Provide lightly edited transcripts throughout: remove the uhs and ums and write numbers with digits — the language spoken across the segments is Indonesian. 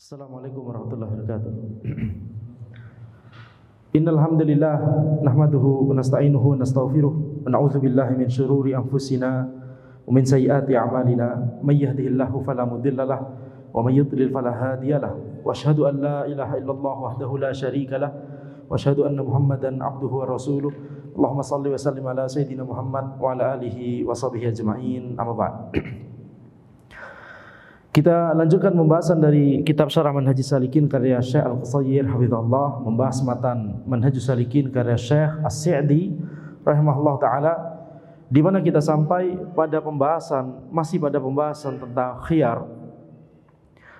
Assalamualaikum warahmatullahi wabarakatuh. Innal hamdalillah nahmaduhu wa nasta'inuhu wa nastaghfiruh wa na'udzu billahi min shururi anfusina wa min sayyiati a'malina may yahdihillahu fala mudilla lahu wa may yudlil fala hadiya lahu wa asyhadu an la ilaha illallah wahdahu la syarika lahu wa asyhadu anna Muhammadan abduhu wa rasuluh. Allahumma shalli wa sallim ala sayidina Muhammad wa ala alihi wa sahbihi ajma'in. Amma ba'd. Kita lanjutkan pembahasan dari kitab Syarah Manhajus Salikin karya Syekh Al-Qusayir hafizahullah, membahas matan Manhajus Salikin karya Syekh As-Sa'di rahimahullah taala, di mana kita sampai pada masih pada pembahasan tentang khiyar.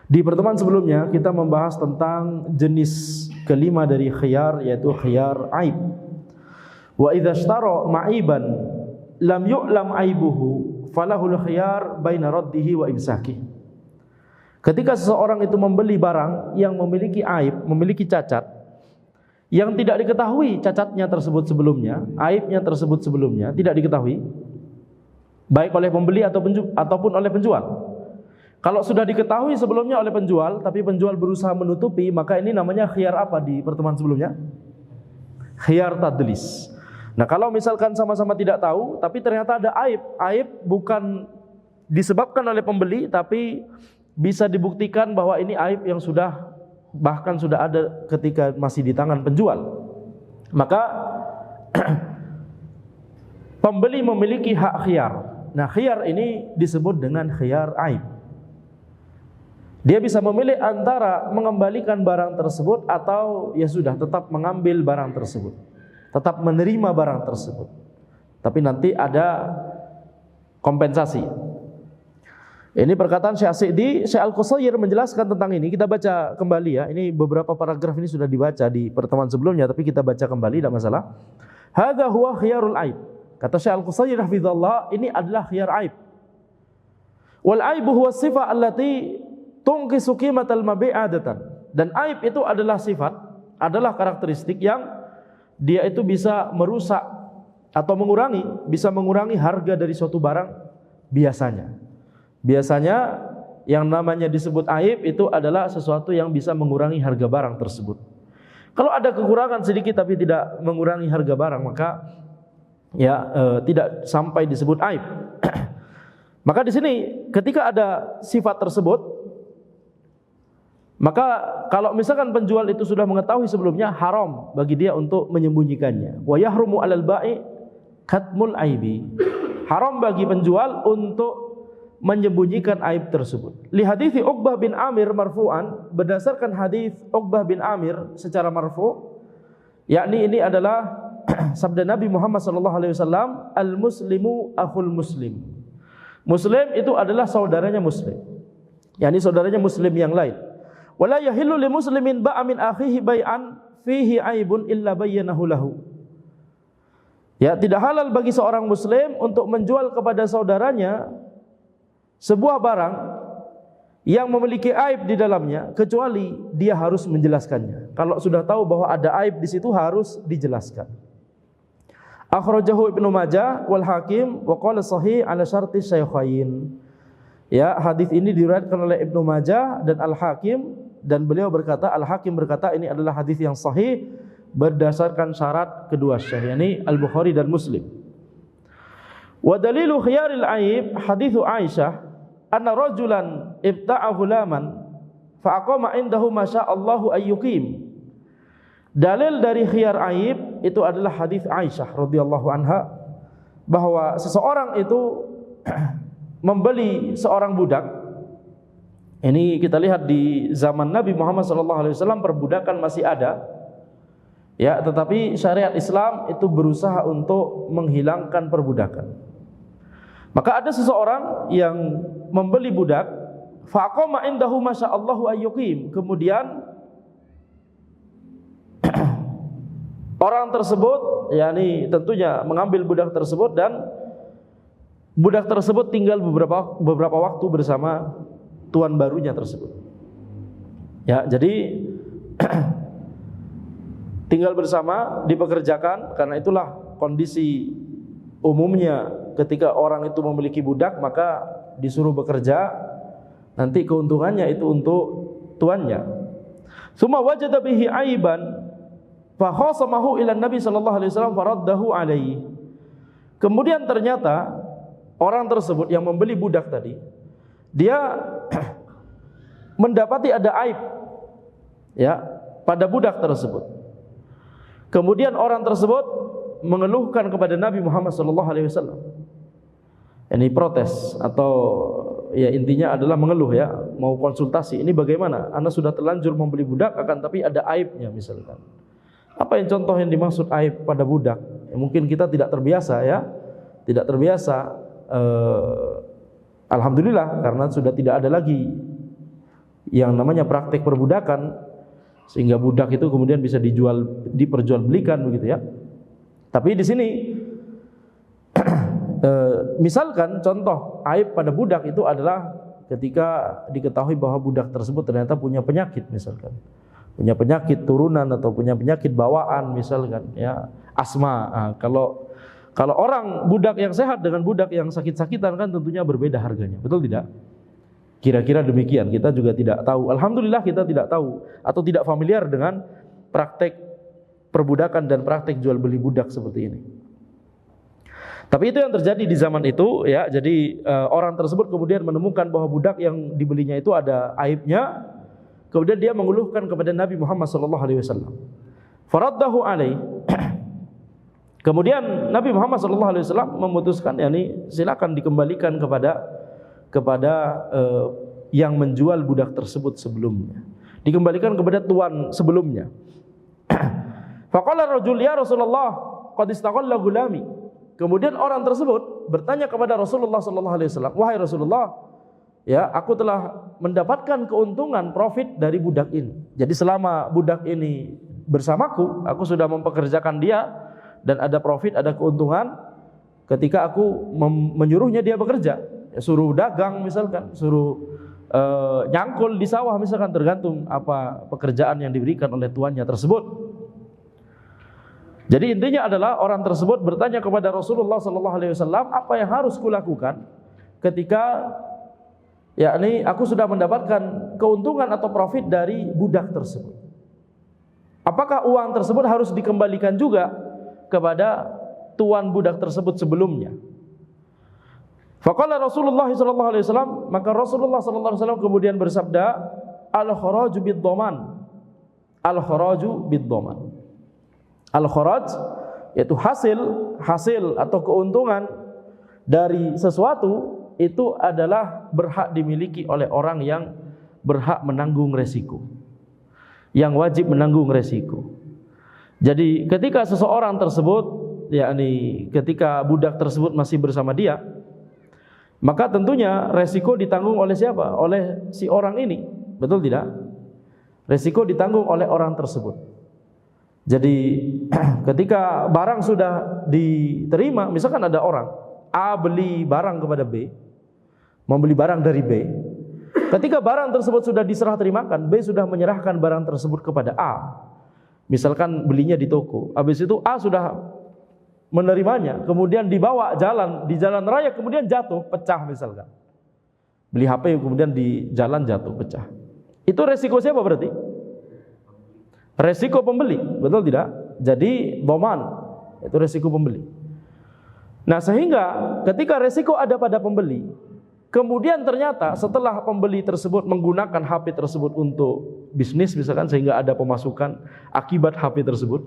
Di pertemuan sebelumnya kita membahas tentang jenis kelima dari khiyar, yaitu khiyar aib. Wa idza ishtara ma'iban lam yu'lam aibuhu falahul khiyar baina raddihi wa imsakihi. Ketika seseorang itu membeli barang yang memiliki aib, memiliki cacat, yang tidak diketahui cacatnya tersebut sebelumnya, aibnya tersebut sebelumnya tidak diketahui, baik oleh pembeli ataupun oleh penjual. Kalau sudah diketahui sebelumnya oleh penjual, tapi penjual berusaha menutupi, maka ini namanya khiyar apa di pertemuan sebelumnya? Khiyar tadlis. Nah, kalau misalkan sama-sama tidak tahu, tapi ternyata ada aib bukan disebabkan oleh pembeli, tapi bisa dibuktikan bahwa ini aib yang bahkan sudah ada ketika masih di tangan penjual, maka pembeli memiliki hak khiyar. Nah, khiyar ini disebut dengan khiyar aib. Dia bisa memilih antara mengembalikan barang tersebut atau ya sudah tetap mengambil barang tersebut, tetap menerima barang tersebut, tapi nanti ada kompensasi. Ini perkataan Syekh As-Sa'di. Syekh Al-Qusayir menjelaskan tentang ini. Kita baca kembali ya. Ini beberapa paragraf ini sudah dibaca di pertemuan sebelumnya, tapi kita baca kembali, tidak masalah. Hadza huwa khiyarul aib. Kata Syekh Al-Qusayir hafizallah, ini adalah khiyar aib. Wal aibu huwa sifat allati tunqisu qimatal mabi' adatan. Dan aib itu adalah sifat, adalah karakteristik yang dia itu bisa merusak atau bisa mengurangi harga dari suatu barang biasanya. Biasanya yang namanya disebut aib itu adalah sesuatu yang bisa mengurangi harga barang tersebut. Kalau ada kekurangan sedikit tapi tidak mengurangi harga barang, maka tidak sampai disebut aib. Maka di sini ketika ada sifat tersebut, maka kalau misalkan penjual itu sudah mengetahui sebelumnya, haram bagi dia untuk menyembunyikannya. Wa yahrumu 'alal ba'i katmul aibi. Haram bagi penjual untuk menyembunyikan aib tersebut. Li hadits Uqbah bin Amir marfu'an, berdasarkan hadis Uqbah bin Amir secara marfu', yakni ini adalah sabda Nabi Muhammad sallallahu alaihi wasallam, al-muslimu akhul muslim. Muslim itu adalah saudaranya muslim, yakni saudaranya muslim yang lain. Wala yahillu li muslimin ba'a min akhihi bai'an fihi aibun illa bayyanahu lahu. Ya, tidak halal bagi seorang muslim untuk menjual kepada saudaranya sebuah barang yang memiliki aib di dalamnya, kecuali dia harus menjelaskannya. Kalau sudah tahu bahwa ada aib di situ, harus dijelaskan. Akhrajahu Ibnu Majah wal Hakim wa qala sahih ala syarti syaikhain. Ya, hadis ini diriwayatkan oleh Ibnu Majah dan Al Hakim, dan beliau berkata, Al Hakim berkata ini adalah hadis yang sahih berdasarkan syarat kedua syekh, yakni Al Bukhari dan Muslim. Wa dalilu khiyaril aib hadithu Aisyah anna rajulan ibta'a ghulaman fa aqama indahu ma sya'allahu ayyuqim. Dalil dari khiyar aib itu adalah hadis Aisyah radhiyallahu anha, bahwa seseorang itu membeli seorang budak. Ini kita lihat di zaman Nabi Muhammad SAW perbudakan masih ada, ya, tetapi syariat Islam itu berusaha untuk menghilangkan perbudakan. Maka ada seseorang yang membeli budak, faqama indahu masyaallahu ayyuqim. Kemudian orang tersebut, yakni tentunya mengambil budak tersebut, dan budak tersebut tinggal beberapa waktu bersama tuan barunya tersebut. Ya, jadi tinggal bersama, dipekerjakan, karena itulah kondisi umumnya ketika orang itu memiliki budak, maka disuruh bekerja, nanti keuntungannya itu untuk tuannya. Tsumma wajada bihi aiban fa khasamahu ila Nabi sallallahu alaihi wasallam faraddahu alaihi. Kemudian ternyata orang tersebut yang membeli budak tadi, dia mendapati ada aib ya pada budak tersebut. Kemudian orang tersebut mengeluhkan kepada Nabi Muhammad sallallahu alaihi wasallam. Ini protes atau ya intinya adalah mengeluh ya, mau konsultasi. Ini bagaimana? Anda sudah terlanjur membeli budak akan tapi ada aibnya misalkan. Apa yang contoh yang dimaksud aib pada budak? Ya, mungkin kita tidak terbiasa ya. Tidak terbiasa alhamdulillah karena sudah tidak ada lagi yang namanya praktek perbudakan sehingga budak itu kemudian bisa diperjualbelikan begitu ya. Tapi di sini misalkan contoh aib pada budak itu adalah ketika diketahui bahwa budak tersebut ternyata punya penyakit misalkan. Punya penyakit turunan atau punya penyakit bawaan misalkan ya, asma. Nah, kalau orang budak yang sehat dengan budak yang sakit-sakitan kan tentunya berbeda harganya. Betul tidak? Kira-kira demikian. Kita juga tidak tahu. Alhamdulillah kita tidak tahu atau tidak familiar dengan praktek perbudakan dan praktek jual beli budak seperti ini. Tapi itu yang terjadi di zaman itu ya. Jadi orang tersebut kemudian menemukan bahwa budak yang dibelinya itu ada aibnya. Kemudian dia mengeluhkan kepada Nabi Muhammad SAW. Faraddahu alaih. Kemudian Nabi Muhammad SAW memutuskan, yakni silakan dikembalikan kepada yang menjual budak tersebut sebelumnya. Dikembalikan kepada tuan sebelumnya. Faqala rajul ya Rasulullah qad istaqalla gulami. Kemudian orang tersebut bertanya kepada Rasulullah SAW, wahai Rasulullah, ya aku telah mendapatkan keuntungan profit dari budak ini. Jadi selama budak ini bersamaku, aku sudah mempekerjakan dia dan ada profit, ada keuntungan ketika aku menyuruhnya dia bekerja. Ya, suruh dagang misalkan, suruh nyangkul di sawah misalkan, tergantung apa pekerjaan yang diberikan oleh tuannya tersebut. Jadi intinya adalah orang tersebut bertanya kepada Rasulullah SAW, apa yang harus kulakukan ketika yakni aku sudah mendapatkan keuntungan atau profit dari budak tersebut. Apakah uang tersebut harus dikembalikan juga kepada tuan budak tersebut sebelumnya? Faqala Rasulullah SAW, maka Rasulullah SAW kemudian bersabda, al-kharaju bid-dhaman. Al-kharaju bid-dhaman. Al-kharaj yaitu hasil atau keuntungan dari sesuatu itu adalah berhak dimiliki oleh orang yang berhak menanggung resiko, yang wajib menanggung resiko. Jadi ketika seseorang tersebut, yakni ketika budak tersebut masih bersama dia, maka tentunya resiko ditanggung oleh siapa? Oleh si orang ini, betul tidak? Resiko ditanggung oleh orang tersebut. Jadi ketika barang sudah diterima, misalkan ada orang A beli barang kepada B, membeli barang dari B. Ketika barang tersebut sudah diserah terimakan, B sudah menyerahkan barang tersebut kepada A. Misalkan belinya di toko, habis itu A sudah menerimanya, kemudian dibawa di jalan raya, kemudian jatuh, pecah misalkan. Beli HP kemudian di jalan jatuh, pecah. Itu resiko siapa berarti? Resiko pembeli, betul tidak? Jadi dhaman, itu resiko pembeli. Nah sehingga ketika resiko ada pada pembeli, kemudian ternyata setelah pembeli tersebut menggunakan HP tersebut untuk bisnis misalkan, sehingga ada pemasukan akibat HP tersebut,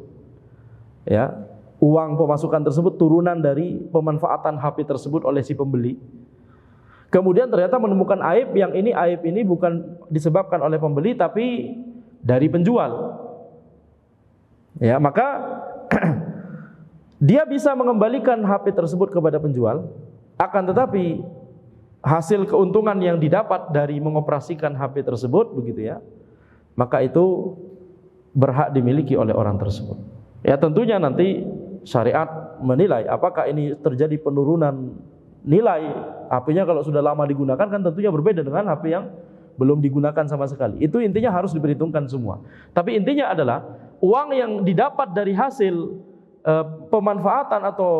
ya, uang pemasukan tersebut turunan dari pemanfaatan HP tersebut oleh si pembeli. Kemudian ternyata menemukan aib ini bukan disebabkan oleh pembeli tapi dari penjual. Ya, maka dia bisa mengembalikan HP tersebut kepada penjual, akan tetapi hasil keuntungan yang didapat dari mengoperasikan HP tersebut begitu ya, maka itu berhak dimiliki oleh orang tersebut. Ya tentunya nanti syariat menilai apakah ini terjadi penurunan nilai HP-nya kalau sudah lama digunakan, kan tentunya berbeda dengan HP yang belum digunakan sama sekali. Itu intinya harus diperhitungkan semua. Tapi intinya adalah uang yang didapat dari hasil pemanfaatan atau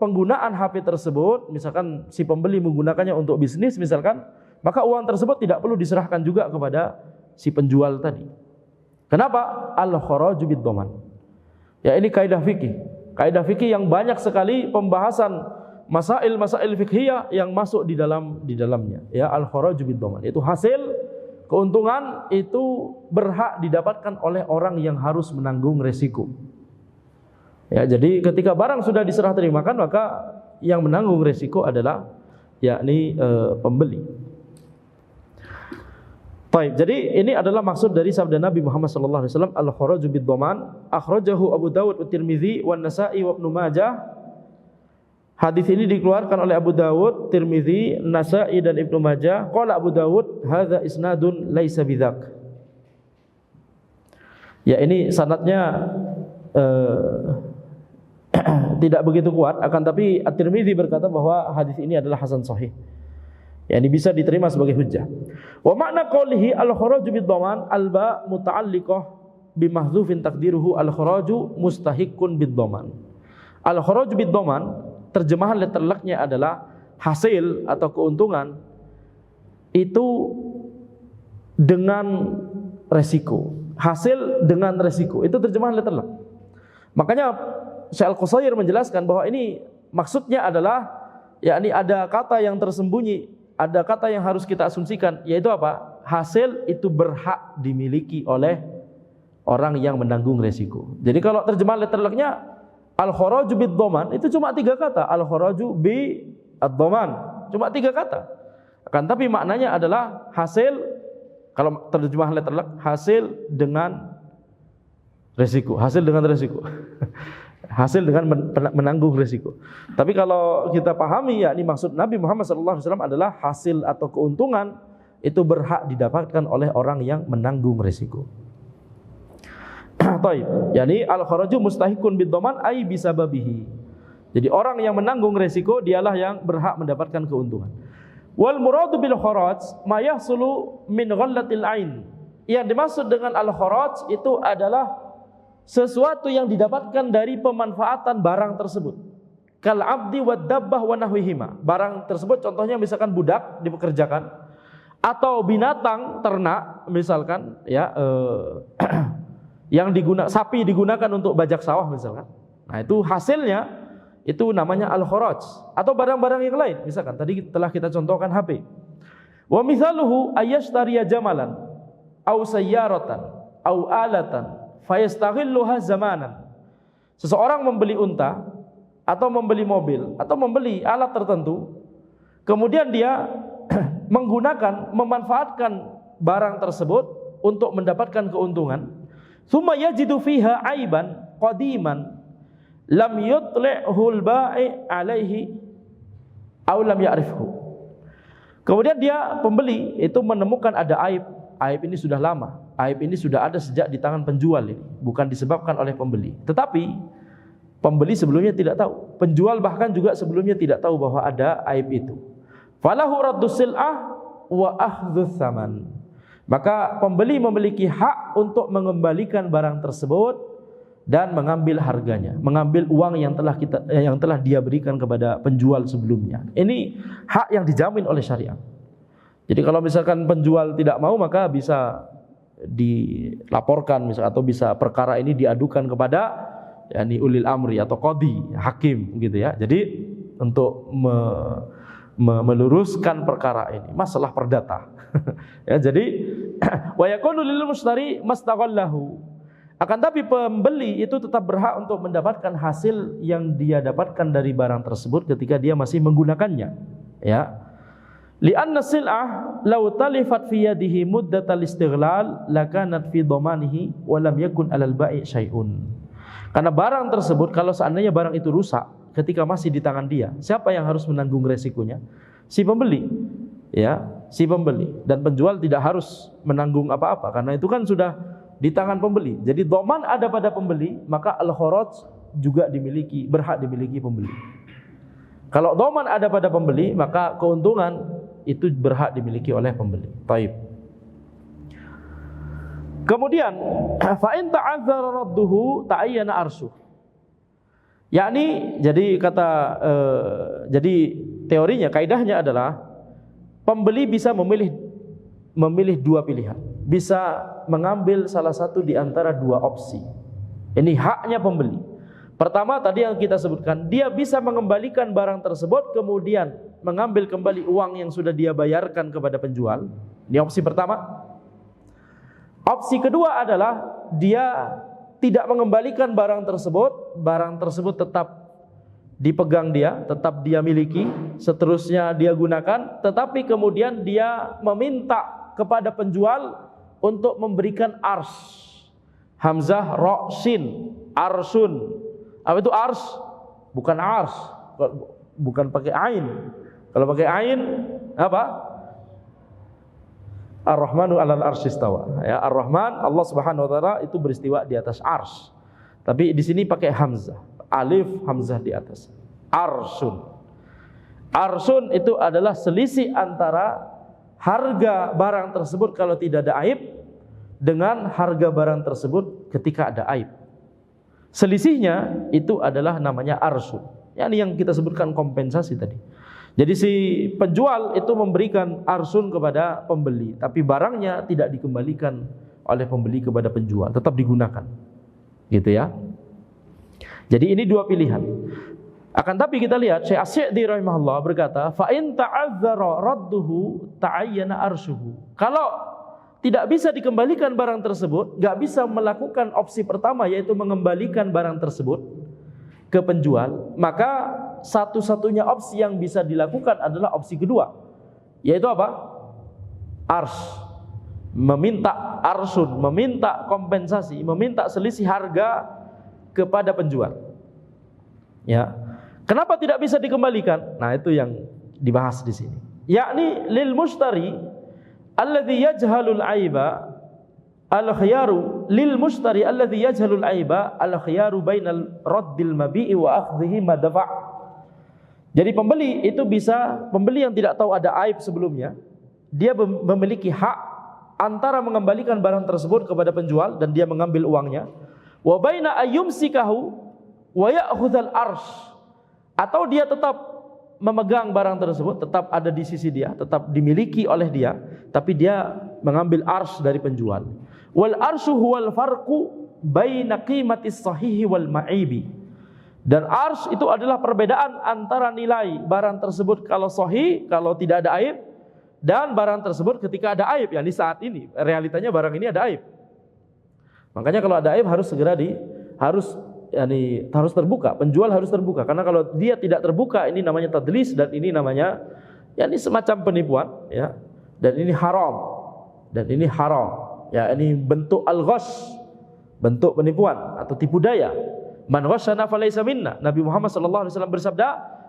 penggunaan HP tersebut, misalkan si pembeli menggunakannya untuk bisnis misalkan, maka uang tersebut tidak perlu diserahkan juga kepada si penjual tadi. Kenapa? Al-kharaju bid-dhaman. Ya, ini kaidah fikih. Kaidah fikih yang banyak sekali pembahasan masail fikhiyah yang masuk di dalamnya. Ya, al-kharaju bid-dhaman. Itu hasil keuntungan itu berhak didapatkan oleh orang yang harus menanggung resiko. Ya, jadi ketika barang sudah diserah terimakan, maka yang menanggung resiko adalah yakni pembeli. Baik, jadi ini adalah maksud dari sabda Nabi Muhammad sallallahu alaihi wasallam, al-kharaju bid-dhaman. Akhrajahu Abu Dawud wa Tirmizi wa Nasa'i wa Ibnu Majah. Hadis ini dikeluarkan oleh Abu Dawud, Tirmizi, Nasa'i dan Ibnu Majah. Qala Abu Dawud, hadza isnadun laisa bidzak. Ya, ini sanadnya tidak begitu kuat, akan tapi At-Tirmizi berkata bahwa hadis ini adalah hasan sahih. Ya, ini bisa diterima sebagai hujjah. Wa makna qoulihi al-kharaju bid-dhaman al-ba muta'alliqah bi mahdzufin taqdiruhu al-kharaju mustahiqqun bid-dhaman. Al-kharaju bid-dhaman terjemahan letterleknya adalah hasil atau keuntungan itu dengan resiko. Hasil dengan resiko. Itu terjemahan letterlek. Makanya Syekh Al-Qusair menjelaskan bahwa ini maksudnya adalah yakni ada kata yang tersembunyi, ada kata yang harus kita asumsikan, yaitu apa? Hasil itu berhak dimiliki oleh orang yang menanggung resiko. Jadi kalau terjemahan letterleknya al-kharaju bid-dhaman itu cuma 3 kata, al-kharaju bid-dhaman, cuma 3 kata. Akan tapi maknanya adalah hasil, kalau terjemahan letterlek, hasil dengan resiko, hasil dengan resiko. Hasil dengan menanggung risiko. Tapi kalau kita pahami, yakni maksud Nabi Muhammad SAW adalah hasil atau keuntungan itu berhak didapatkan oleh orang yang menanggung risiko. Taib, yakni al-kharaju mustahiqun bid-dhaman ay bisababihi. Jadi orang yang menanggung risiko dialah yang berhak mendapatkan keuntungan. Wal muradu bil kharaj ma yahsulu min ghallatil ain. Yang dimaksud dengan al-kharaj itu adalah sesuatu yang didapatkan dari pemanfaatan barang tersebut. Kal abdi wad dabbah wa nahwihima. Barang tersebut contohnya misalkan budak dipekerjakan, atau binatang ternak misalkan ya yang sapi digunakan untuk bajak sawah misalkan. Nah, itu hasilnya itu namanya al-kharaj. Atau barang-barang yang lain, misalkan tadi telah kita contohkan HP. Wa mithaluhu ayashtariya jamalan au sayyaratan au alatan fayastaghilluha zamanan. Seseorang membeli unta atau membeli mobil atau membeli alat tertentu, kemudian dia memanfaatkan barang tersebut untuk mendapatkan keuntungan. Tsumma yajidu fiha aiban qadiman lam yutli'hu al-ba'i alaihi aw lam ya'rifhu. Kemudian dia pembeli itu menemukan ada aib. Aib ini sudah lama, aib ini sudah ada sejak di tangan penjual ini, bukan disebabkan oleh pembeli. Tetapi pembeli sebelumnya tidak tahu, penjual bahkan juga sebelumnya tidak tahu bahwa ada aib itu. Falahu raddus sil'ah wa akhdhus tsaman. Maka pembeli memiliki hak untuk mengembalikan barang tersebut dan mengambil harganya, mengambil uang yang telah dia berikan kepada penjual sebelumnya. Ini hak yang dijamin oleh syariat. Jadi kalau misalkan penjual tidak mau, maka bisa dilaporkan atau bisa perkara ini diadukan kepada yakni ulil amri atau qadhi, hakim gitu ya. Jadi untuk meluruskan perkara ini, masalah perdata. Ya, jadi wa yakunu lil mushtari mastaghallahu. Akan tapi pembeli itu tetap berhak untuk mendapatkan hasil yang dia dapatkan dari barang tersebut ketika dia masih menggunakannya, ya. Li'anna sil'ah law talifat fi yadihi muddatal istighlal lakanat fi dhamanihi wa lam yakun 'alal bai' syai'un. Karena barang tersebut, kalau seandainya barang itu rusak ketika masih di tangan dia, siapa yang harus menanggung resikonya? Si pembeli. Ya, si pembeli, dan penjual tidak harus menanggung apa-apa karena itu kan sudah di tangan pembeli. Jadi dhaman ada pada pembeli, maka al-kharaj juga berhak dimiliki pembeli. Kalau dhaman ada pada pembeli, maka keuntungan itu berhak dimiliki oleh pembeli. Taib. Kemudian fa in ta'azzara radduhu ta'ayyana arshuh. Yakni jadi teorinya, kaidahnya adalah pembeli bisa memilih 2 pilihan. bisa mengambil salah satu di antara dua opsi. Ini haknya pembeli. Pertama tadi yang kita sebutkan, dia bisa mengembalikan barang tersebut kemudian mengambil kembali uang yang sudah dia bayarkan kepada penjual. Ini opsi pertama. Opsi kedua adalah dia tidak mengembalikan barang tersebut tetap dipegang dia, tetap dia miliki, seterusnya dia gunakan, tetapi kemudian dia meminta kepada penjual untuk memberikan ars. Hamzah ra sin, arsun. Apa itu ars? Bukan ars, bukan pakai ain. Kalau pakai ain apa? Ar-Rahmanu 'alal arsy istawa. Ya, Ar-Rahman Allah Subhanahu wa taala itu beristiwa di atas ars. Tapi di sini pakai hamzah, alif hamzah di atas. Arsun. Arsun itu adalah selisih antara harga barang tersebut kalau tidak ada aib dengan harga barang tersebut ketika ada aib. Selisihnya itu adalah namanya arsun. Yani yang kita sebutkan kompensasi tadi. Jadi si penjual itu memberikan arsun kepada pembeli, tapi barangnya tidak dikembalikan oleh pembeli kepada penjual, tetap digunakan. Gitu ya. Jadi ini dua pilihan. Akan tapi kita lihat Syekh As-Sa'di rahimahullah berkata, fa in ta'azzara radduhu ta'ayyana arsyuhu. Kalau tidak bisa dikembalikan barang tersebut, enggak bisa melakukan opsi pertama yaitu mengembalikan barang tersebut ke penjual, maka satu-satunya opsi yang bisa dilakukan adalah opsi kedua, yaitu apa? Ars. Meminta arsun, meminta kompensasi, meminta selisih harga kepada penjual. Ya. Kenapa tidak bisa dikembalikan? Nah, itu yang dibahas di sini. Yakni lil mushtari alladhi yajhalul aiba al-khiyaru lil mushtari alladhi yajhalul aiba al-khiyaru bainal raddil mabi'i wa akhdhihi madfa'. Jadi pembeli itu bisa, pembeli yang tidak tahu ada aib sebelumnya, dia memiliki hak antara mengembalikan barang tersebut kepada penjual dan dia mengambil uangnya, wa baina ayyumsikahu wa ya'khudhal arsh, atau dia tetap memegang barang tersebut, tetap ada di sisi dia, tetap dimiliki oleh dia, tapi dia mengambil arsh dari penjual. Wal arshu huwal farqu baina qimatis sahihi wal ma'ibi. Dan arsh itu adalah perbedaan antara nilai barang tersebut kalau sahih, kalau tidak ada aib, dan barang tersebut ketika ada aib. Yani saat ini realitanya barang ini ada aib. Makanya kalau ada aib harus segera harus terbuka. Penjual harus terbuka, karena kalau dia tidak terbuka ini namanya tadlis dan ini namanya yani semacam penipuan, ya. Dan ini haram. Dan ini haram. Ya, ini bentuk al-ghash, bentuk penipuan atau tipu daya. Man ghasyana falaysa minna. Nabi Muhammad sallallahu alaihi wasallam bersabda,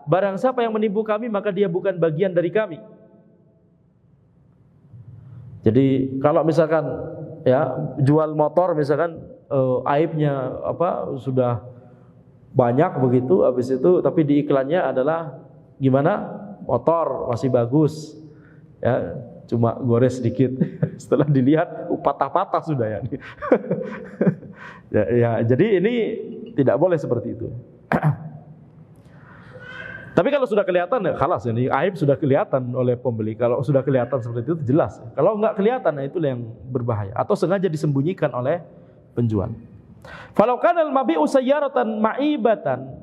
barang siapa yang menipu kami maka dia bukan bagian dari kami. Jadi kalau misalkan ya jual motor misalkan aibnya apa sudah banyak begitu, habis itu tapi di iklannya adalah gimana? Motor masih bagus. Ya, cuma gores sedikit. Setelah dilihat patah-patah sudah ya. Ya, jadi ini tidak boleh seperti itu. Tapi kalau sudah kelihatan ya khalas, ini aib sudah kelihatan oleh pembeli. Kalau sudah kelihatan seperti itu jelas. Kalau enggak kelihatan, nah itulah yang berbahaya atau sengaja disembunyikan oleh penjual. Falau kana al-mabi'u sayyaratan ma'ibatan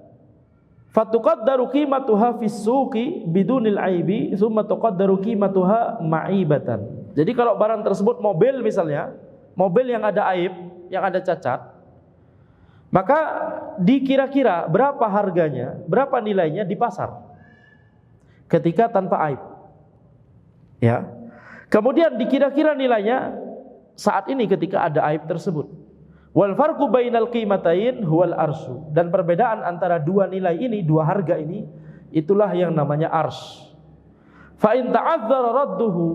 fatuqaddaru qimatuha fis suqi bidunil aibi thumma tuqaddaru qimatuha ma'ibatan. Jadi kalau barang tersebut mobil misalnya, mobil yang ada aib, yang ada cacat, maka dikira-kira berapa harganya, berapa nilainya di pasar ketika tanpa aib. Ya. Kemudian dikira-kira nilainya saat ini ketika ada aib tersebut. Wal farqu bainal qimatain huwal arsy. Dan perbedaan antara dua nilai ini, dua harga ini, itulah yang namanya ars. Fa in ta'azzara radduhu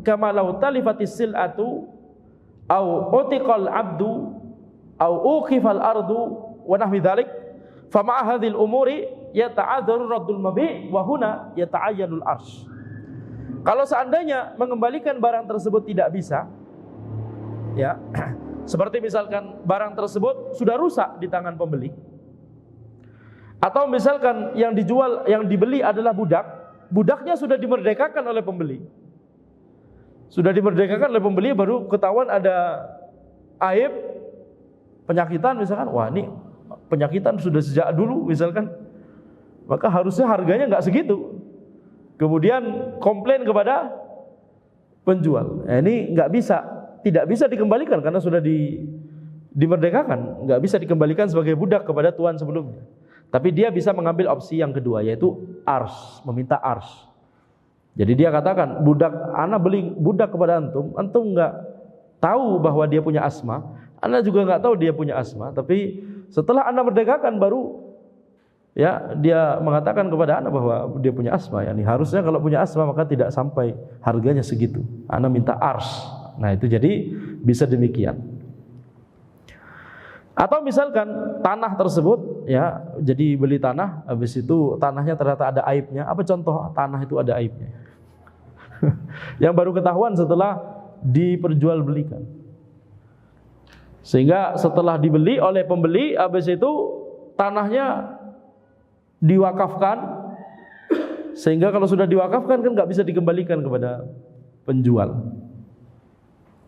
kama law talifatis sil'atu au utiqal 'abdu au uqifal ardu wa nahwi dzalik, fa ma'a hadhil umuri yata'adzaru raddul mabi' wa huna yata'ayyanul arsy. Kalau seandainya mengembalikan barang tersebut tidak bisa, ya, seperti misalkan barang tersebut sudah rusak di tangan pembeli, atau misalkan yang dijual, yang dibeli adalah budak, budaknya sudah dimerdekakan oleh pembeli, Sudah dimerdekakan oleh pembeli, baru ketahuan ada aib penyakitan misalkan. Wah, ini penyakitan sudah sejak dulu misalkan. Maka harusnya harganya nggak segitu. Kemudian komplain kepada penjual. Ini nggak bisa, tidak bisa dikembalikan karena sudah dimerdekakan, nggak bisa dikembalikan sebagai budak kepada tuan sebelumnya. Tapi dia bisa mengambil opsi yang kedua, yaitu ars, meminta ars. Jadi dia katakan, ana beli budak kepada antum nggak tahu bahwa dia punya asma, ana juga nggak tahu dia punya asma, tapi setelah ana merdekakan baru ya dia mengatakan kepada ana bahwa dia punya asma. Yani harusnya kalau punya asma maka tidak sampai harganya segitu. Ana minta ars. Nah itu jadi bisa demikian. Atau misalkan tanah tersebut ya, jadi beli tanah, habis itu tanahnya ternyata ada aibnya. Apa contoh tanah itu ada aibnya? Yang baru ketahuan setelah diperjualbelikan. Sehingga setelah dibeli oleh pembeli, habis itu tanahnya diwakafkan, sehingga kalau sudah diwakafkan kan nggak bisa dikembalikan kepada penjual,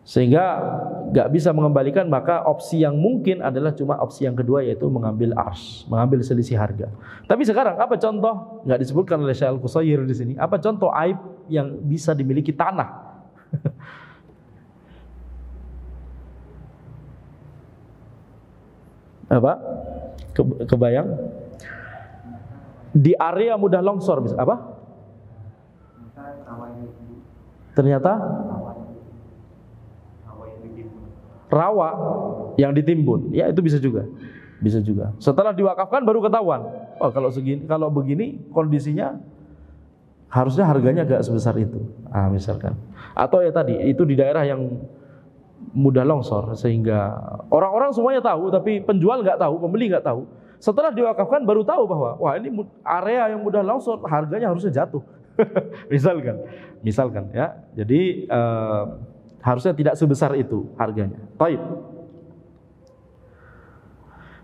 sehingga nggak bisa mengembalikan. Maka opsi yang mungkin adalah cuma opsi yang kedua, yaitu mengambil ars, mengambil selisih harga. Tapi sekarang apa contoh, nggak disebutkan oleh Syekh Al-Qusayyir di sini, apa contoh aib yang bisa dimiliki tanah? Apa? Kebayang? Di area mudah longsor bisa apa? Ternyata rawa yang ditimbun. Ya itu bisa juga. Bisa juga. Setelah diwakafkan baru ketahuan. Oh kalau begini kondisinya harusnya harganya gak sebesar itu. Misalkan. Atau ya tadi itu di daerah yang mudah longsor sehingga orang-orang semuanya tahu tapi penjual nggak tahu, pembeli nggak tahu. Setelah diwakafkan baru tahu bahwa wah ini area yang mudah longsor harganya harusnya jatuh. misalkan ya. Jadi harusnya tidak sebesar itu harganya. Baik.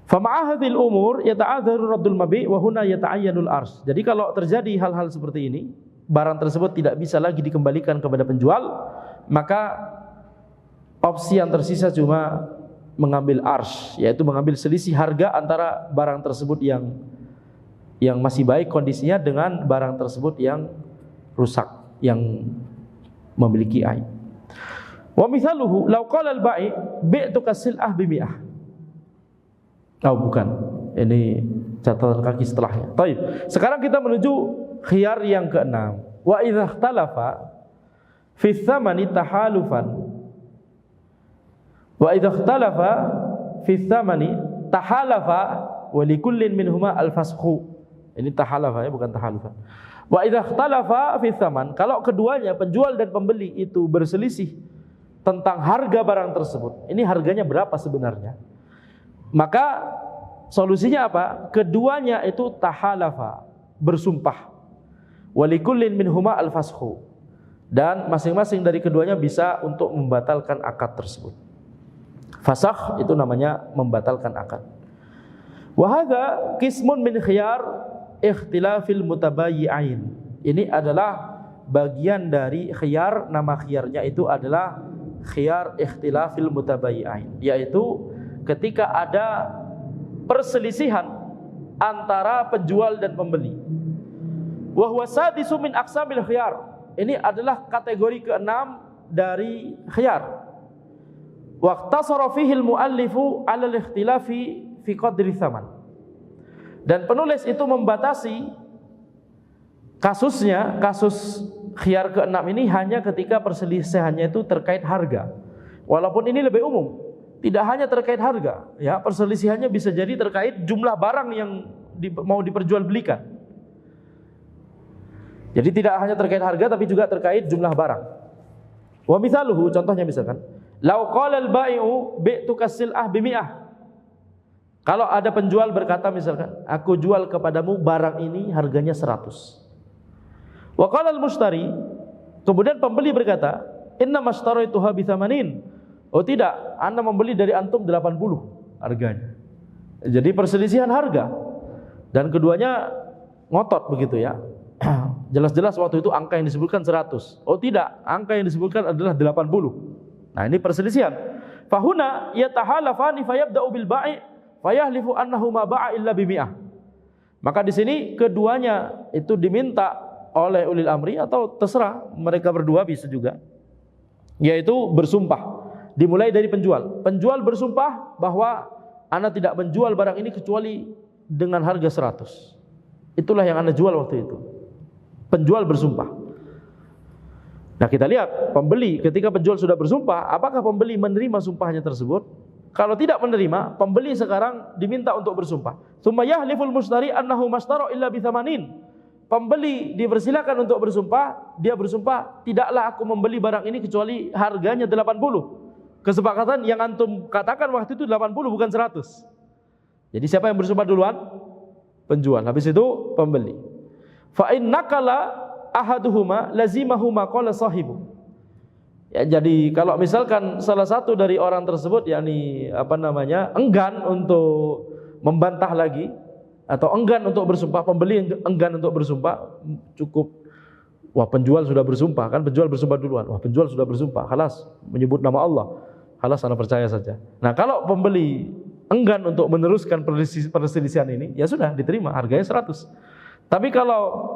Fa ma'ahadil umur yata'adzaru raddul mabi' wa huna yata'ayyanul ars. Jadi kalau terjadi hal-hal seperti ini, barang tersebut tidak bisa lagi dikembalikan kepada penjual, maka opsi yang tersisa cuma mengambil ars, yaitu mengambil selisih harga antara barang tersebut yang masih baik kondisinya dengan barang tersebut yang rusak, yang memiliki aib. Wa mithaluhu law qala al-bai' bi'tuka sil'ah bi-mi'ah. Oh bukan, ini catatan kaki setelahnya. Baik, sekarang kita menuju khiyar yang keenam. Wa idza ikhtalafa fi tsamani tahalufan. Wa idza ikhtalafa fi tsamani tahalafa wa likullin minhuma al-fasxu. Ini tahalafa ya, bukan tahalufan. Wa idza ikhtalafa fi tsaman, kalau keduanya penjual dan pembeli itu berselisih tentang harga barang tersebut. Ini harganya berapa sebenarnya? Maka solusinya apa? Keduanya itu tahalafa, bersumpah. Wa likullin minhuma al-fasxu. Dan masing-masing dari keduanya bisa untuk membatalkan akad tersebut. Fasakh itu namanya membatalkan akad. Wa hadza qismun min khiyar ikhtilafil mutabayyi'ain. Ini adalah bagian dari khiyar, nama khiyarnya itu adalah khiyar ikhtilafil mutabayyi'ain, yaitu ketika ada perselisihan antara penjual dan pembeli. Wa huwa sadisu min aqsamil khiyar. Ini adalah kategori keenam dari khiyar. Waqtasara fihi al-muallifu 'ala al-ikhtilafi fi qadri tsaman. Dan penulis itu membatasi kasusnya, kasus khiyar keenam ini hanya ketika perselisihannya itu terkait harga. Walaupun ini lebih umum, tidak hanya terkait harga, ya, perselisihannya bisa jadi terkait jumlah barang yang mau diperjualbelikan. Jadi tidak hanya terkait harga tapi juga terkait jumlah barang. Wa mithaluhu, contohnya misalkan lau qala al-bai'u bi'tuka sil'ah bi-mi'ah. Kalau ada penjual berkata misalkan, aku jual kepadamu barang ini harganya 100. Wa qala al-mushtari, kemudian pembeli berkata, inna mashtaraytuha bi 80. Oh tidak, Anda membeli dari antum 80 harganya. Jadi perselisihan harga. Dan keduanya ngotot begitu ya. Jelas-jelas waktu itu angka yang disebutkan 100. Oh tidak, angka yang disebutkan adalah 80. Nah, ini perselisihan. Fahuna yatahalafani fayabda'u bil ba'i fayahlifu annahu ma ba'a illa bimi'ah. Maka di sini keduanya itu diminta oleh ulil amri, atau terserah mereka berdua bisa juga, yaitu bersumpah. Dimulai dari penjual. Penjual bersumpah bahwa ana tidak menjual barang ini kecuali dengan harga 100. Itulah yang ana jual waktu itu. Penjual bersumpah. Nah, kita lihat pembeli, ketika penjual sudah bersumpah, apakah pembeli menerima sumpahnya tersebut? Kalau tidak menerima, pembeli sekarang diminta untuk bersumpah. Tsumma yahliful mushtari annahu mashtara illa bi thamanin. Pembeli dipersilakan untuk bersumpah, dia bersumpah, tidaklah aku membeli barang ini kecuali harganya 80. Kesepakatan yang antum katakan waktu itu 80 bukan 100. Jadi siapa yang bersumpah duluan? Penjual. Habis itu pembeli. Fa in nakala ahaduhuma lazimahuma qala sahibu. Ya, jadi kalau misalkan salah satu dari orang tersebut yakni enggan untuk membantah lagi atau enggan untuk bersumpah, pembeli enggan untuk bersumpah, cukup wah penjual sudah bersumpah, kan penjual bersumpah duluan. Wah penjual sudah bersumpah, halas menyebut nama Allah. Halas ana percaya saja. Nah, kalau pembeli enggan untuk meneruskan perselisihan ini, ya sudah diterima harganya 100. Tapi kalau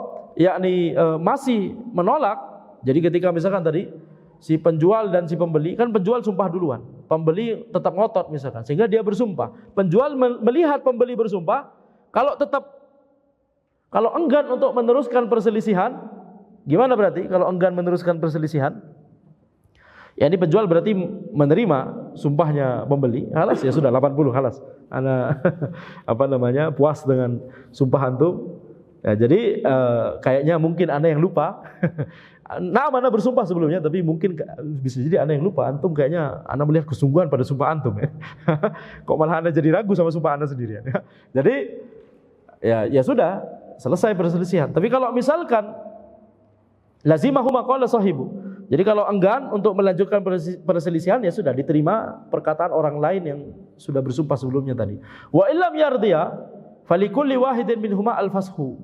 masih menolak, jadi ketika misalkan tadi si penjual dan si pembeli, kan penjual sumpah duluan, pembeli tetap ngotot misalkan, sehingga dia bersumpah. Penjual melihat pembeli bersumpah, kalau enggan untuk meneruskan perselisihan, gimana berarti kalau enggan meneruskan perselisihan? Ya, ini penjual berarti menerima sumpahnya pembeli, halas ya sudah 80, halas. Ana puas dengan sumpah antum. Ya, jadi kayaknya mungkin ana yang lupa. Nah, ana bersumpah sebelumnya, tapi mungkin bisa jadi ana yang lupa. Antum kayaknya ana melihat kesungguhan pada sumpah antum ya. Kok malah ana jadi ragu sama sumpah ana sendiri ya. Jadi ya sudah selesai perselisihan. Tapi kalau misalkan lazimahuma qala sahibu, jadi kalau enggan untuk melanjutkan perselisihan, ya sudah diterima perkataan orang lain yang sudah bersumpah sebelumnya tadi. Wa illam yardiya falikulli wahidin minhuma al-fashu.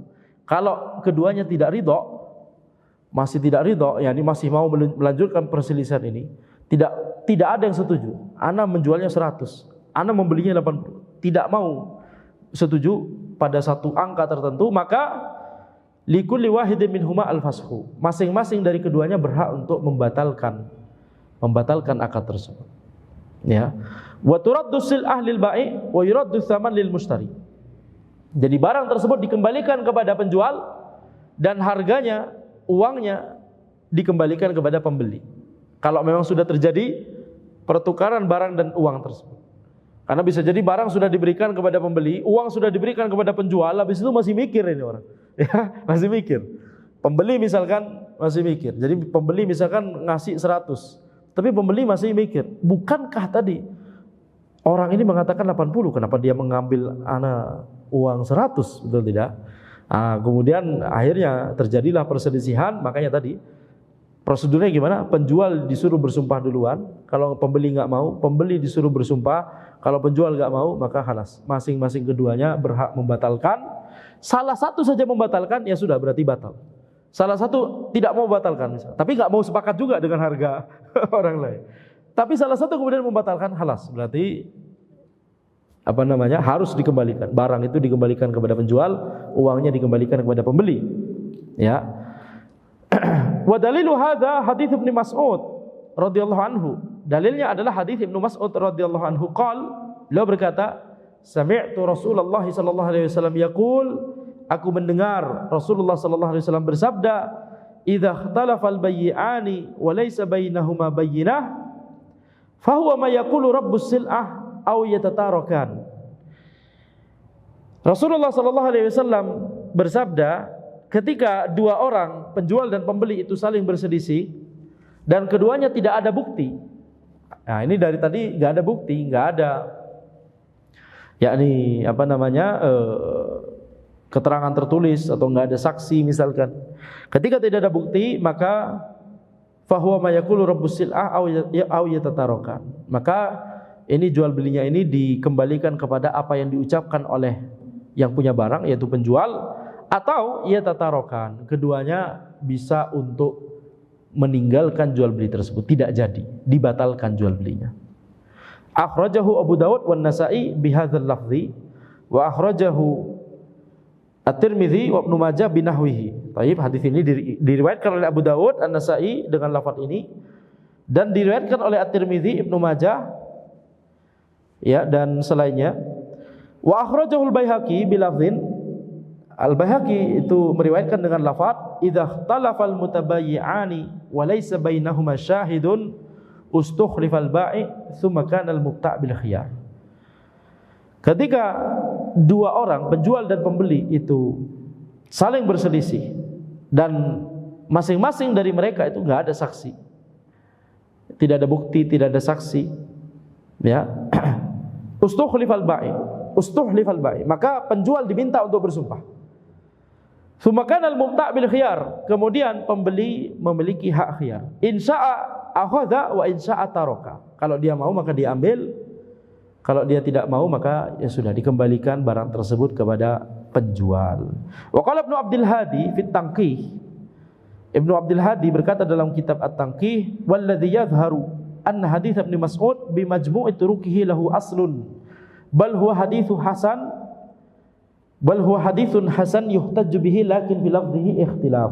Kalau keduanya tidak ridho, masih tidak ridho, yakni masih mau melanjutkan perselisihan ini, tidak ada yang setuju. Ana menjualnya 100, ana membelinya 80. Tidak mau setuju pada satu angka tertentu, maka likulli wahidin minhuma al-fashu. Masing-masing dari keduanya berhak untuk membatalkan akad tersebut. Ya. Wa turaddu sil'ah lil ba'i wa yuraddu tsaman lil mushtari. Jadi barang tersebut dikembalikan kepada penjual dan harganya, uangnya dikembalikan kepada pembeli. Kalau memang sudah terjadi pertukaran barang dan uang tersebut. Karena bisa jadi barang sudah diberikan kepada pembeli, uang sudah diberikan kepada penjual, habis itu masih mikir ini orang. Ya, masih mikir. Pembeli misalkan masih mikir. Jadi pembeli misalkan ngasih 100, tapi pembeli masih mikir, bukankah tadi orang ini mengatakan 80, kenapa dia mengambil uang 100, betul tidak? Kemudian akhirnya terjadilah perselisihan, makanya tadi prosedurnya gimana? Penjual disuruh bersumpah duluan, kalau pembeli nggak mau, pembeli disuruh bersumpah, kalau penjual nggak mau, maka halas. Masing-masing keduanya berhak membatalkan. Salah satu saja membatalkan, ya sudah berarti batal. Salah satu tidak mau membatalkan, misalnya, tapi nggak mau sepakat juga dengan harga orang lain. Tapi salah satu kemudian membatalkan, halas. Berarti harus dikembalikan. Barang itu dikembalikan kepada penjual, uangnya dikembalikan kepada pembeli. Ya. Wa dalilu hadza hadits Ibnu Mas'ud radhiyallahu anhu. Dalilnya adalah hadis Ibnu Mas'ud radhiyallahu anhu beliau berkata, sami'tu Rasulullah sallallahu alaihi wasallam yaqul, aku mendengar Rasulullah sallallahu alaihi wasallam bersabda, idza ikhtalafal bayyi'ani wa laysa bainahuma bayyinah fa huwa ma yaqulu rabbus sil'ah aw yatatarakan. Rasulullah sallallahu alaihi wasallam bersabda, ketika dua orang penjual dan pembeli itu saling berselisih dan keduanya tidak ada bukti. Nah, ini dari tadi nggak ada bukti, nggak ada yakni keterangan tertulis atau nggak ada saksi misalkan. Ketika tidak ada bukti, maka fahuwa ma yaqulu rabbus sil'ah aw yatatarakan. Maka ini jual belinya ini dikembalikan kepada apa yang diucapkan oleh yang punya barang, yaitu penjual, atau yatatarokan, keduanya bisa untuk meninggalkan jual beli tersebut, tidak jadi, dibatalkan jual belinya. Akhrajahu Abu Dawud wan Nasa'i bihadzal lafzi wa akhrajahu At-Tirmidzi wa Ibnu Majah binahwihi. Baik, hadis ini diriwayatkan oleh Abu Dawud, An-Nasa'i dengan lafaz ini, dan diriwayatkan oleh At-Tirmidzi, Ibnu Majah, ya, dan selainnya. Wa akhrajahu Al-Baihaqi bilafzin, Al-Baihaqi itu meriwayatkan dengan lafaz idza ikhtalafal mutabayyi'ani wa laysa bainahuma syahidun ustukhlifal ba'i tsumma kana al-mubta' bil khiyar. Ketika dua orang, penjual dan pembeli itu saling berselisih dan masing-masing dari mereka itu enggak ada saksi, tidak ada bukti, tidak ada saksi, ya, ustukhlifal ba'i, maka penjual diminta untuk bersumpah. Sumakan al-mubta' bil khiyar, kemudian pembeli memiliki hak khiyar. Insya'a akhadha wa insya'a taraka. Kalau dia mau maka dia ambil, kalau dia tidak mau maka ya sudah, dikembalikan barang tersebut kepada penjual. Wa qala Ibnu Abdul Hadi fi Tanqih, Ibnu Abdul Hadi berkata dalam kitab At-Tanqih, walladzi yadhharu anna hadits Ibnu Mas'ud bi majmu'i turuqihi lahu aslun bal huwa haditsun hasan yuhtajju bihi lakin fi lafdhihi ikhtilaf.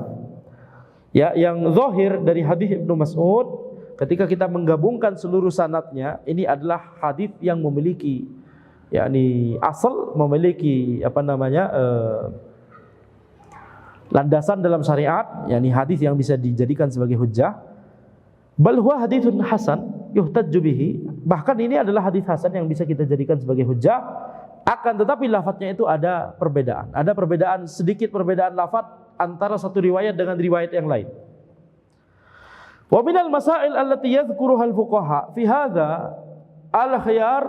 Ya, yang zahir dari hadis Ibnu Mas'ud, ketika kita menggabungkan seluruh sanadnya, ini adalah hadis yang memiliki, yakni asal, memiliki landasan dalam syariat, yakni hadis yang bisa dijadikan sebagai hujjah. Bal huwa haditsun hasan yuhtajju bihi, bahkan ini adalah hadis hasan yang bisa kita jadikan sebagai hujjah. Akan tetapi lafadznya itu ada perbedaan, sedikit perbedaan lafadz antara satu riwayat dengan riwayat yang lain. Wa minal masail allati yadhkuruha al-fuqaha fi hadza al-khiyar,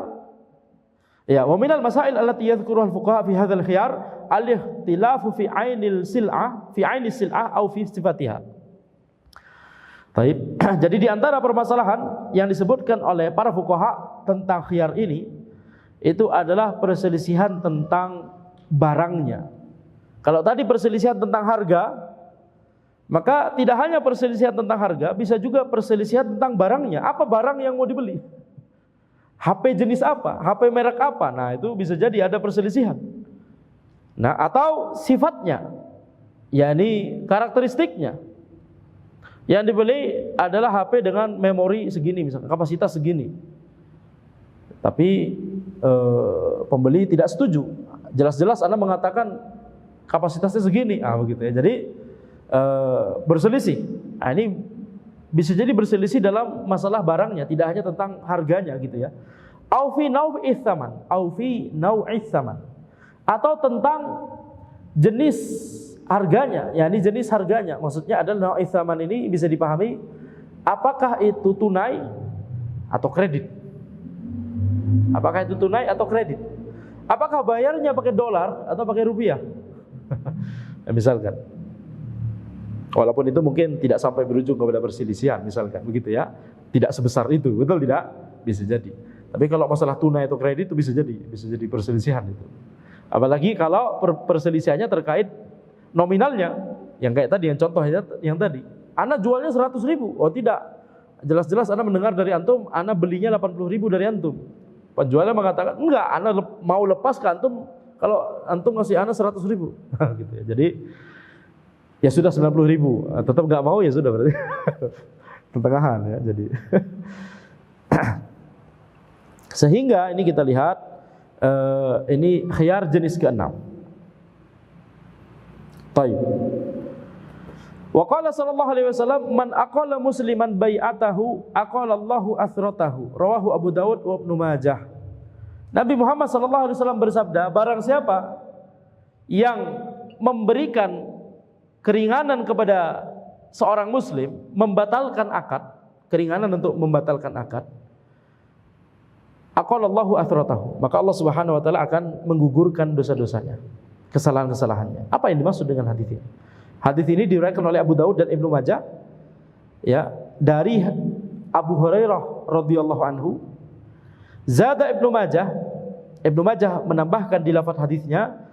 ya, wa minal masail allati yadhkuruha al-fuqaha fi hadza al-khiyar al-ikhtilafu fi 'ainil sil'ah aw fi sifatiha. Baik. Jadi di antara permasalahan yang disebutkan oleh para fuqaha tentang khiyar ini, itu adalah perselisihan tentang barangnya. Kalau tadi perselisihan tentang harga, maka tidak hanya perselisihan tentang harga, bisa juga perselisihan tentang barangnya. Apa barang yang mau dibeli? HP jenis apa? HP merek apa? Nah, itu bisa jadi ada perselisihan. Nah, atau sifatnya, yakni karakteristiknya. Yang dibeli adalah HP dengan memori segini, misalkan kapasitas segini. Tapi pembeli tidak setuju. Jelas-jelas Anda mengatakan kapasitasnya segini, begitu ya. Jadi berselisih. Nah, ini bisa jadi berselisih dalam masalah barangnya, tidak hanya tentang harganya, gitu ya. Au fi nau'is saman, atau tentang jenis harganya, yakni jenis harganya. Maksudnya adalah nau'is saman ini bisa dipahami apakah itu tunai atau kredit. Apakah itu tunai atau kredit? Apakah bayarnya pakai dolar atau pakai rupiah? Misalkan. Walaupun itu mungkin tidak sampai berujung kepada perselisihan, misalkan begitu ya. Tidak sebesar itu, betul tidak? Bisa jadi. Tapi kalau masalah tunai atau kredit itu bisa jadi perselisihan itu. Apalagi kalau perselisihannya terkait nominalnya, yang kayak tadi, yang contohnya yang tadi. Ana jualnya 100.000. Oh tidak. Jelas-jelas Ana mendengar dari antum, Ana belinya 80.000 dari antum. Penjualnya mengatakan, enggak, Ana mau lepas ke antum kalau antum ngasih Ana 100.000. Gitu ya. Jadi ya sudah 90.000. Tetap enggak mau ya sudah berarti. Pertengahan ya. Jadi sehingga ini kita lihat ini khiyar jenis ke-6. Baik. Wa qala sallallahu alaihi wasallam man aqala musliman bai'atahu aqala Allahu athratahu. Rawahu Abu Dawud wa Ibnu Majah. Nabi Muhammad sallallahu alaihi wasallam bersabda, barang siapa yang memberikan keringanan kepada seorang muslim, membatalkan akad, keringanan untuk membatalkan akad, aqala Allahu athratahu, maka Allah Subhanahu wa taala akan menggugurkan dosa-dosanya, kesalahan-kesalahannya. Apa yang dimaksud dengan hadis ini? Hadis ini diriwayatkan oleh Abu Dawud dan Ibnu Majah, ya, dari Abu Hurairah radhiyallahu anhu. Zada Ibnu Majah menambahkan di lafaz hadisnya,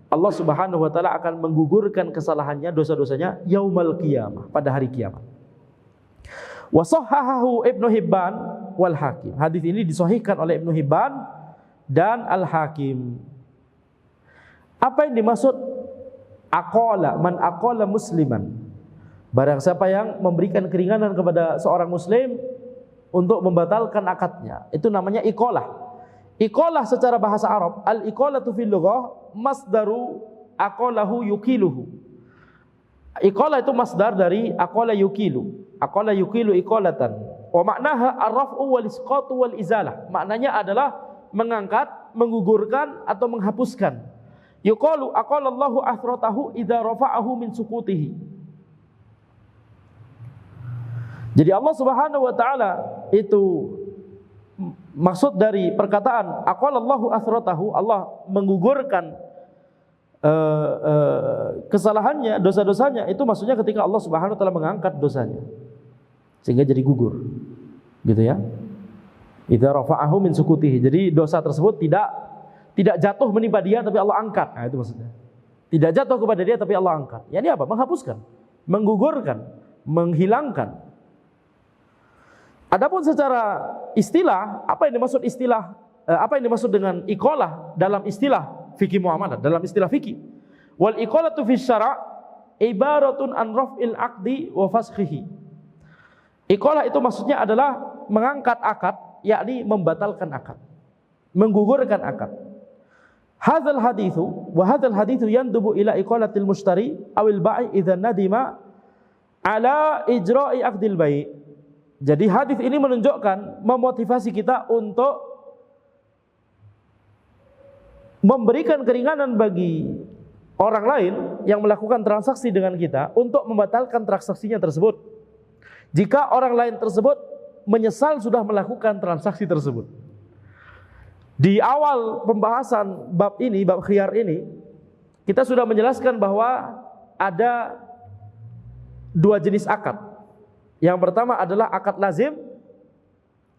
Allah Subhanahu wa taala akan menggugurkan kesalahannya, dosa-dosanya yaumal qiyamah, pada hari kiamat. Wa sahhahahu Ibnu Hibban wal Hakim. Hadis ini disahihkan oleh Ibnu Hibban dan Al Hakim. Apa yang dimaksud aqala? Man aqala musliman. Barang siapa yang memberikan keringanan kepada seorang muslim untuk membatalkan akadnya, itu namanya iqalah. Iqalah secara bahasa Arab, al-iqalatu fil lughah masdaru aqalahu yuqiluhu. Iqalah itu masdar dari aqala yuqilu. Aqala yuqilu iqalatan. Wa maknaha ar-raf'u wal isqatu wal izalah. Maknanya adalah mengangkat, menggugurkan atau menghapuskan. Yuqalu aqalallahu athratahu idza rafa'ahu min sukutihi. Jadi Allah Subhanahu wa taala itu maksud dari perkataan aqalallahu athratahu, Allah menggugurkan kesalahannya, dosa-dosanya, itu maksudnya ketika Allah Subhanahu wa taala mengangkat dosanya sehingga jadi gugur. Gitu ya. Idza rafa'ahu min sukutihi. Jadi dosa tersebut tidak jatuh menimpa dia tapi Allah angkat. Nah, itu maksudnya. Tidak jatuh kepada dia tapi Allah angkat. Ya ini apa? Menghapuskan, menggugurkan, menghilangkan. Adapun secara istilah, apa yang dimaksud istilah, apa yang dimaksud dengan iqalah dalam istilah fikih muamalah, dalam istilah fikih. Wal iqalatu fi syara' ibaratun an raf'il aqdi wa fashihi. Iqalah itu maksudnya adalah mengangkat akad, yakni membatalkan akad, menggugurkan akad. Hadzal haditsu wa hadzal haditsu yandubu ila iqalatil mushtari awil ba'i idza nadima ala ijra'i aqdil bai'. Jadi hadis ini menunjukkan, memotivasi kita untuk memberikan keringanan bagi orang lain yang melakukan transaksi dengan kita untuk membatalkan transaksinya tersebut. Jika orang lain tersebut menyesal sudah melakukan transaksi tersebut. Di awal pembahasan bab ini, bab khiyar ini, kita sudah menjelaskan bahwa ada dua jenis akad. Yang pertama adalah akad lazim.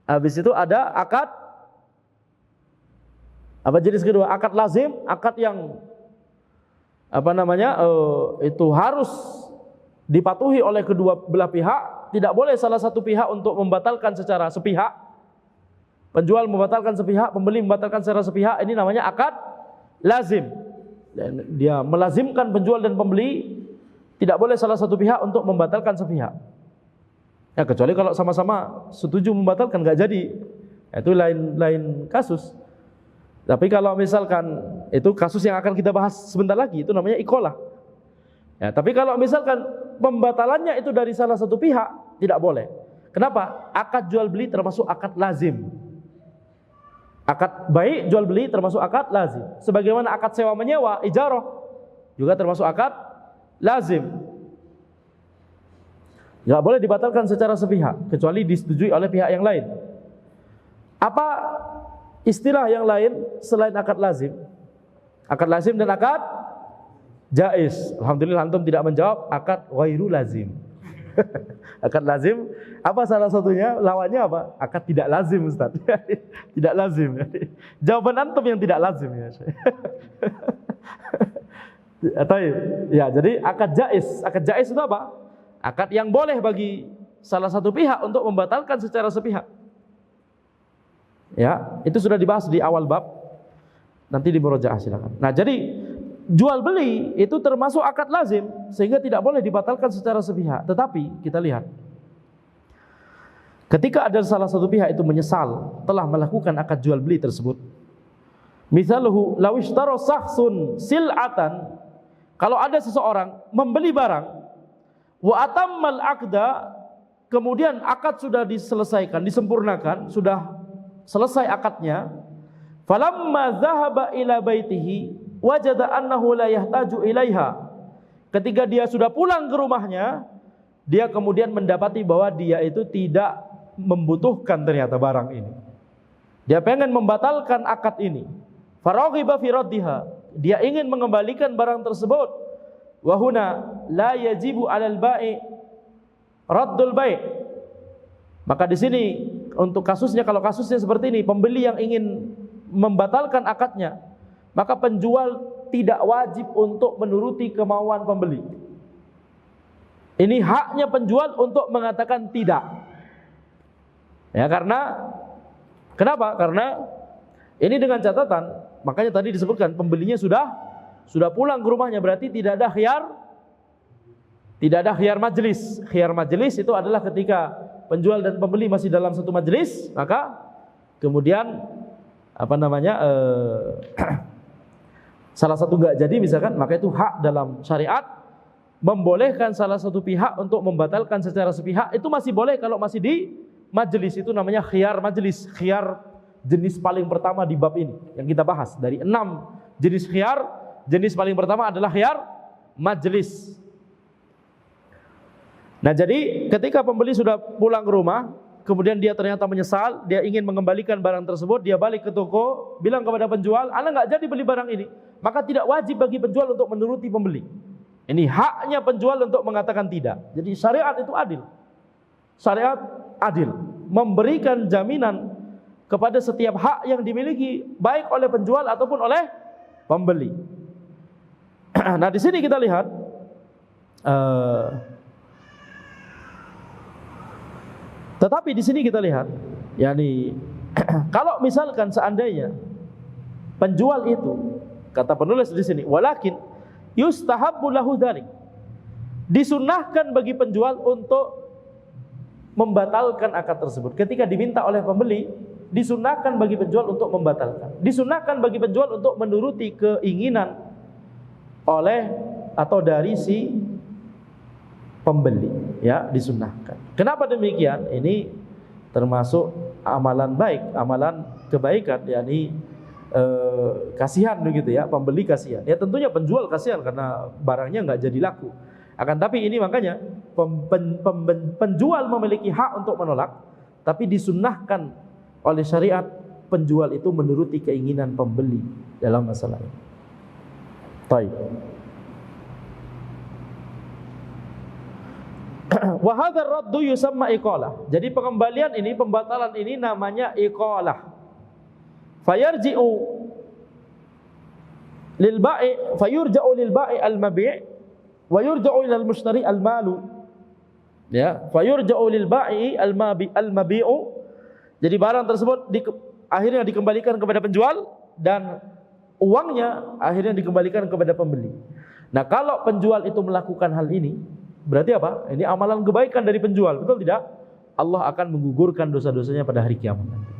Habis itu ada akad apa jenis kedua? Akad lazim, akad yang itu harus dipatuhi oleh kedua belah pihak. Tidak boleh salah satu pihak untuk membatalkan secara sepihak. Penjual membatalkan sepihak, pembeli membatalkan secara sepihak. Ini namanya akad lazim. Dan dia melazimkan penjual dan pembeli, tidak boleh salah satu pihak untuk membatalkan sepihak. Ya, kecuali kalau sama-sama setuju membatalkan, nggak jadi, itu lain kasus. Tapi kalau misalkan itu kasus yang akan kita bahas sebentar lagi, itu namanya iqalah. Ya, tapi kalau misalkan pembatalannya itu dari salah satu pihak, tidak boleh. Kenapa? Akad jual beli termasuk akad lazim. Akad baik jual beli termasuk akad lazim. Sebagaimana akad sewa menyewa, ijarah, juga termasuk akad lazim. Nggak boleh dibatalkan secara sepihak, kecuali disetujui oleh pihak yang lain. Apa istilah yang lain selain akad lazim? Akad lazim dan akad jaiz. Alhamdulillah antum tidak menjawab akad ghairu lazim. Akad lazim, apa salah satunya? Lawannya apa? Akad tidak lazim, Ustaz. Tidak lazim. Jawaban antum yang tidak lazim ya. Ya, jadi akad jaiz. Akad jaiz itu apa? Akad yang boleh bagi salah satu pihak untuk membatalkan secara sepihak. Ya, itu sudah dibahas di awal bab. Nanti di murojaah silakan. Nah, jadi jual beli itu termasuk akad lazim sehingga tidak boleh dibatalkan secara sepihak. Tetapi kita lihat, ketika ada salah satu pihak itu menyesal telah melakukan akad jual beli tersebut. Misaluhu law ishtara shakhsun sil'atan, kalau ada seseorang membeli barang, wa atammal aqda, kemudian akad sudah diselesaikan, disempurnakan, sudah selesai akadnya. Falamma dhahaba ila baitihi wajada annahu la yahtaju ilaiha. Ketika dia sudah pulang ke rumahnya, dia kemudian mendapati bahwa dia itu tidak membutuhkan ternyata barang ini. Dia pengen membatalkan akad ini. Faraghiba fi raddiha, dia ingin mengembalikan barang tersebut. Wa huna la yajibu 'alal bai' raddul bai'. Maka di sini untuk kasusnya, kalau kasusnya seperti ini, pembeli yang ingin membatalkan akadnya, maka penjual tidak wajib untuk menuruti kemauan pembeli. Ini haknya penjual untuk mengatakan tidak. Ya, karena kenapa? Karena ini dengan catatan, makanya tadi disebutkan pembelinya sudah pulang ke rumahnya, berarti tidak ada khiyar majelis. Khiyar majelis itu adalah ketika penjual dan pembeli masih dalam satu majelis, maka kemudian salah satu nggak jadi misalkan, maka itu hak dalam syariat membolehkan salah satu pihak untuk membatalkan secara sepihak, itu masih boleh kalau masih di majelis. Itu namanya khiyar majelis. Khiyar jenis paling pertama di bab ini yang kita bahas. Dari 6 jenis khiyar, jenis paling pertama adalah khiyar majelis. Nah, jadi ketika pembeli sudah pulang ke rumah, kemudian dia ternyata menyesal, dia ingin mengembalikan barang tersebut, dia balik ke toko, bilang kepada penjual, "Ana nggak jadi beli barang ini." Maka tidak wajib bagi penjual untuk menuruti pembeli. Ini haknya penjual untuk mengatakan tidak. Jadi syariat itu adil. Syariat adil, memberikan jaminan kepada setiap hak yang dimiliki baik oleh penjual ataupun oleh pembeli. Nah, di sini kita lihat tetapi di sini kita lihat, yakni kalau misalkan seandainya penjual itu, kata penulis di sini, walakin yustahabbu lahu dzalik, disunnahkan bagi penjual untuk membatalkan akad tersebut. Ketika diminta oleh pembeli, disunnahkan bagi penjual untuk membatalkan. Disunnahkan bagi penjual untuk menuruti keinginan oleh atau dari si pembeli, ya, disunnahkan. Kenapa demikian? Ini termasuk amalan baik, amalan kebaikan, yakni kasihan begitu ya, pembeli kasihan. Ya tentunya penjual kasihan karena barangnya nggak jadi laku. Akan tapi ini makanya penjual memiliki hak untuk menolak, tapi disunnahkan oleh syariat penjual itu menuruti keinginan pembeli dalam masalah ini. Baik. Wa hadzal raddu yusamma iqalah. Jadi pengembalian ini, pembatalan ini namanya iqalah. Fayarji'u lil ba'i, fayurja'u lil ba'i al-mabi' wa yurja'u ila al-mushtari al-malu. Ya, fayurja'u lil ba'i al-mabi'u. Jadi barang tersebut akhirnya dikembalikan kepada penjual dan uangnya akhirnya dikembalikan kepada pembeli. Nah, kalau penjual itu melakukan hal ini, berarti apa? Ini amalan kebaikan dari penjual, betul tidak? Allah akan menggugurkan dosa-dosanya pada hari kiamat nanti.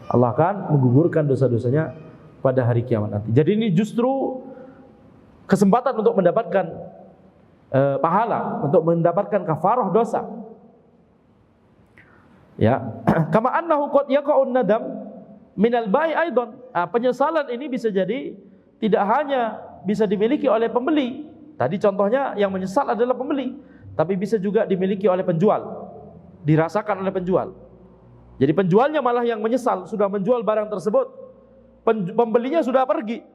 Allah akan menggugurkan dosa-dosanya pada hari kiamat nanti. Jadi ini justru kesempatan untuk mendapatkan pahala, untuk mendapatkan kafarah dosa. Ya, kama annahu qad yaqa'un nadam minal bai aidan. Penyesalan ini bisa jadi tidak hanya bisa dimiliki oleh pembeli. Tadi contohnya yang menyesal adalah pembeli, tapi bisa juga dimiliki oleh penjual, dirasakan oleh penjual. Jadi penjualnya malah yang menyesal, sudah menjual barang tersebut, pembelinya sudah pergi.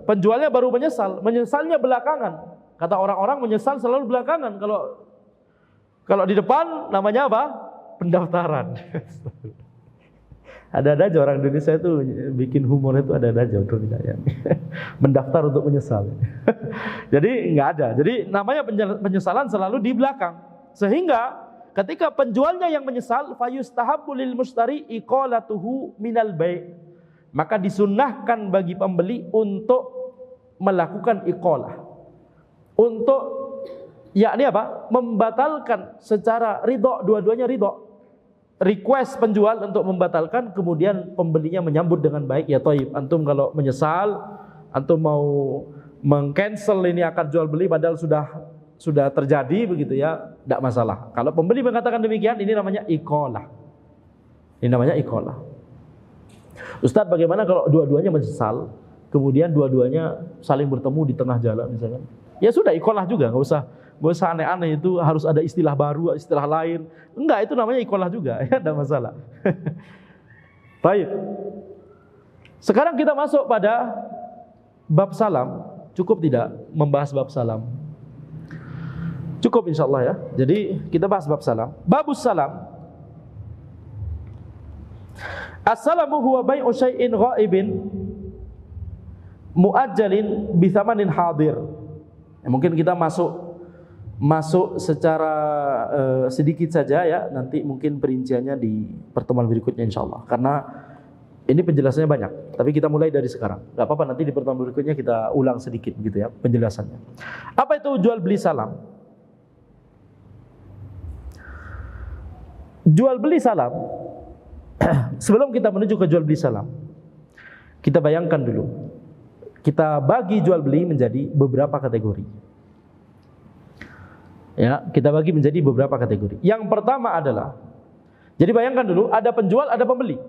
Penjualnya baru menyesalnya belakangan. Kata orang-orang menyesal selalu belakangan. Kalau di depan namanya apa? Pendaftaran. Ada aja orang Indonesia itu bikin humor itu ada aja, betul tidak ya? Mendaftar untuk menyesal. Jadi nggak ada. Jadi namanya penyesalan selalu di belakang. Sehingga ketika penjualnya yang menyesal, fayustahabbu lil mushtari iqalatuhu minal bai'. Maka disunnahkan bagi pembeli untuk melakukan iqalah. Untuk yakni apa? Membatalkan secara ridho, dua-duanya ridho. Request penjual untuk membatalkan, kemudian pembelinya menyambut dengan baik, ya thayyib, antum kalau menyesal, antum mau meng-cancel ini akad jual beli padahal sudah terjadi begitu ya, tidak masalah. Kalau pembeli mengatakan demikian, ini namanya iqalah. Ini namanya iqalah. Ustadz, bagaimana kalau dua-duanya menyesal, kemudian dua-duanya saling bertemu di tengah jalan misalkan? Ya sudah, iqalah juga, nggak usah aneh-aneh itu harus ada istilah baru, istilah lain. Enggak, itu namanya iqalah juga, ya tidak masalah. Baik. Sekarang kita masuk pada bab salam. Cukup tidak membahas bab salam? Cukup insyaallah ya. Jadi kita bahas bab salam. Babus salam. As-salamu huwa bai'u syai'in ghaibin muajjalin bi thamanin hadir. Ya, mungkin kita masuk secara sedikit saja ya, nanti mungkin perinciannya di pertemuan berikutnya insyaallah. Karena ini penjelasannya banyak, tapi kita mulai dari sekarang. Gak apa-apa, nanti di pertemuan berikutnya kita ulang sedikit begitu ya penjelasannya. Apa itu jual beli salam? Jual beli salam, sebelum kita menuju ke jual beli salam, kita bayangkan dulu. Kita bagi jual beli menjadi beberapa kategori. Ya, kita bagi menjadi beberapa kategori. Yang pertama adalah, jadi bayangkan dulu, ada penjual, ada pembeli.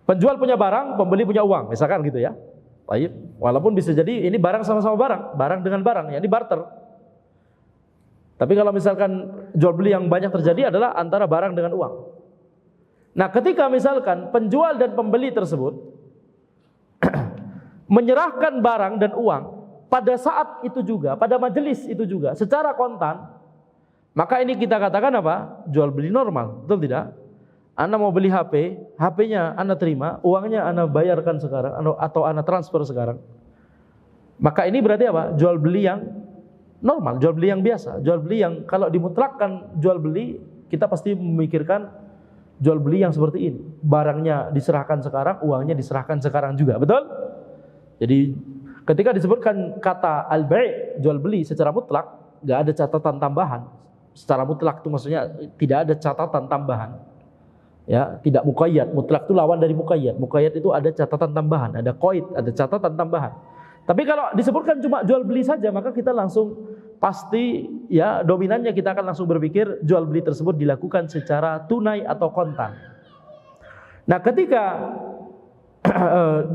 Penjual punya barang, pembeli punya uang, misalkan gitu ya. Baik, walaupun bisa jadi ini barang sama-sama barang dengan barang, ya, ini barter. Tapi kalau misalkan jual beli yang banyak terjadi adalah antara barang dengan uang. Nah, ketika misalkan penjual dan pembeli tersebut menyerahkan barang dan uang pada saat itu juga, pada majelis itu juga, secara kontan, maka ini kita katakan apa? Jual beli normal, betul tidak? Anda mau beli HP, HP-nya Anda terima, uangnya Anda bayarkan sekarang atau Anda transfer sekarang. Maka ini berarti apa? Jual beli yang normal, jual beli yang biasa, jual beli yang kalau dimutlakkan jual beli, kita pasti memikirkan jual beli yang seperti ini. Barangnya diserahkan sekarang, uangnya diserahkan sekarang juga, betul? Jadi ketika disebutkan kata al-bai', jual beli secara mutlak, enggak ada catatan tambahan. Secara mutlak itu maksudnya tidak ada catatan tambahan. Ya, tidak muqayyad. Mutlak itu lawan dari muqayyad. Muqayyad itu ada catatan tambahan, ada qaid, ada catatan tambahan. Tapi kalau disebutkan cuma jual beli saja, maka kita langsung pasti ya dominannya kita akan langsung berpikir jual beli tersebut dilakukan secara tunai atau kontan. Nah, ketika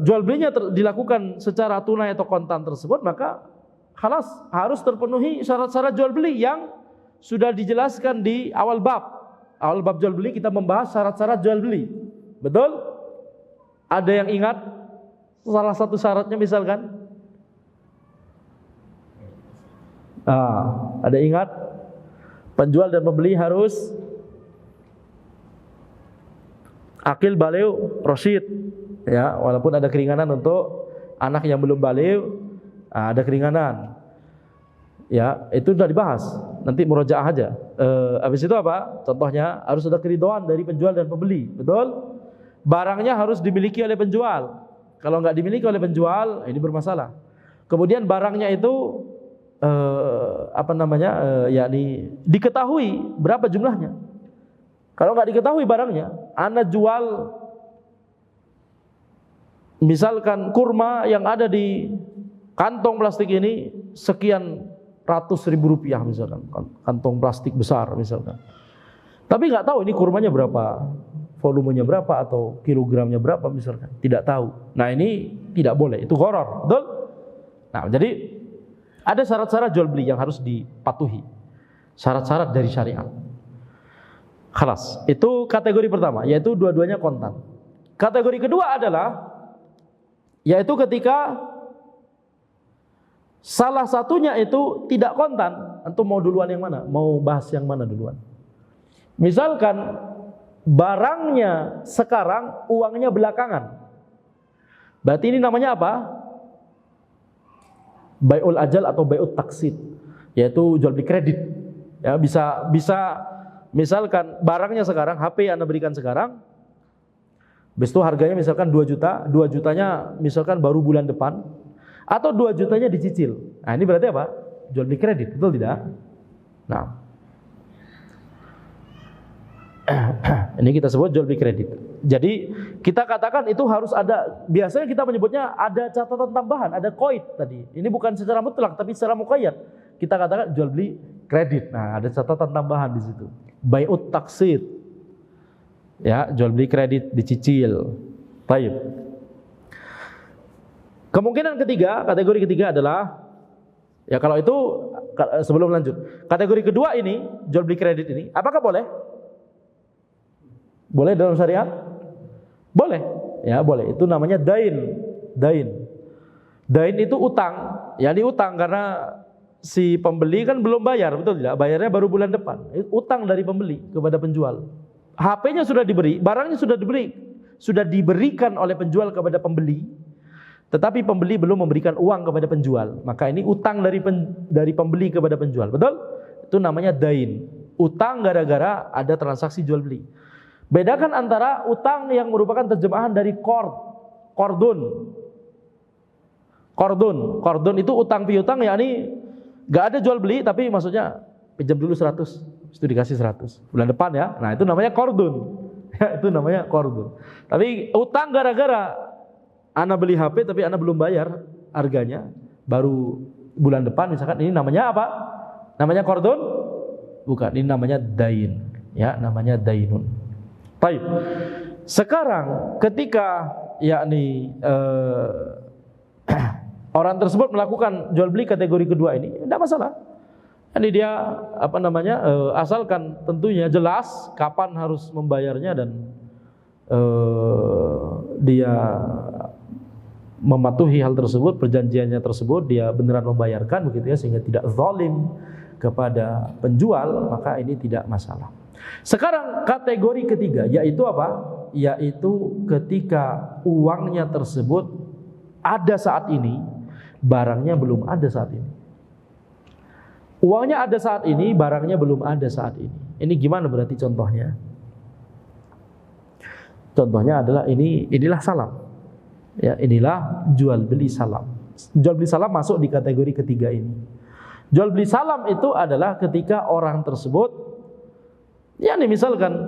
jual belinya dilakukan secara tunai atau kontan tersebut, maka khalas harus terpenuhi syarat-syarat jual beli yang sudah dijelaskan di awal bab. Awal bab jual beli kita membahas syarat-syarat jual beli. Betul? Ada yang ingat salah satu syaratnya misalkan? Ada ingat? Penjual dan pembeli harus akil baligh rasyid. Ya, walaupun ada keringanan untuk anak yang belum baligh, ada keringanan. Ya, itu sudah dibahas. Nanti murojaah aja. Habis itu apa? Contohnya harus ada keridhaan dari penjual dan pembeli. Betul? Barangnya harus dimiliki oleh penjual. Kalau nggak dimiliki oleh penjual, ini bermasalah. Kemudian barangnya itu yakni diketahui berapa jumlahnya. Kalau nggak diketahui barangnya, Anda jual misalkan kurma yang ada di kantong plastik ini sekian ratus ribu rupiah misalkan, kantong plastik besar misalkan. Tapi nggak tahu ini kurmanya berapa, volumenya berapa atau kilogramnya berapa misalkan, tidak tahu. Nah, ini tidak boleh, itu gharar, betul? Nah, jadi ada syarat-syarat jual beli yang harus dipatuhi, syarat-syarat dari syariat. Khalas, itu kategori pertama, yaitu dua-duanya kontan. Kategori kedua adalah yaitu ketika salah satunya itu tidak kontan. Antum mau duluan yang mana? Mau bahas yang mana duluan? Misalkan barangnya sekarang, uangnya belakangan. Berarti ini namanya apa? Bai'ul ajal atau bai'ut taksid, yaitu jual beli kredit. Ya, bisa misalkan barangnya sekarang, HP Anda berikan sekarang, habis itu harganya misalkan 2 juta, 2 jutanya misalkan baru bulan depan, atau 2 jutanya dicicil. Nah, ini berarti apa? Jual beli kredit, betul tidak? Nah, ini kita sebut jual beli kredit. Jadi kita katakan itu harus ada, biasanya kita menyebutnya ada catatan tambahan, ada qaid tadi. Ini bukan secara mutlak tapi secara muqayyad. Kita katakan jual beli kredit. Nah, ada catatan tambahan di situ. Bai'ut taksid. Ya, jual beli kredit dicicil. Baik. Kemungkinan ketiga, kategori ketiga adalah ya kalau itu sebelum lanjut. Kategori kedua ini, jual beli kredit ini, apakah boleh? Boleh dalam syariat? Boleh. Ya, boleh. Itu namanya dain. Dain itu utang. Ya, ini utang karena si pembeli kan belum bayar, betul tidak? Bayarnya baru bulan depan. Utang dari pembeli kepada penjual. HP-nya sudah diberi, barangnya sudah diberi. sudah diberikan oleh penjual kepada pembeli, tetapi pembeli belum memberikan uang kepada penjual, maka ini utang dari pembeli kepada penjual. Betul? Itu namanya dain. Utang gara-gara ada transaksi jual beli. Bedakan antara utang yang merupakan terjemahan dari kordun. Kordun itu utang piutang, yakni gak ada jual beli tapi maksudnya pinjam dulu 100, itu dikasih 100 bulan depan ya. Nah, itu namanya kordun. Ya, itu namanya kordun. Tapi utang gara-gara ana beli HP tapi ana belum bayar harganya, baru bulan depan misalkan, ini namanya apa? Namanya kordun? Bukan, ini namanya dain. Ya, namanya dainun. Baik. Sekarang ketika yakni orang tersebut melakukan jual beli kategori kedua ini, tidak masalah. Ini dia asalkan tentunya jelas kapan harus membayarnya dan dia mematuhi hal tersebut, perjanjiannya tersebut, dia beneran membayarkan begitu ya, sehingga tidak zalim kepada penjual, maka ini tidak masalah. Sekarang kategori ketiga, yaitu apa? Yaitu ketika uangnya tersebut ada saat ini, barangnya belum ada saat ini. Uangnya ada saat ini, barangnya belum ada saat ini. Ini gimana berarti contohnya? Contohnya adalah inilah salam. Ya, inilah jual beli salam. Jual beli salam masuk di kategori ketiga ini. Jual beli salam itu adalah ketika orang tersebut, ya nih misalkan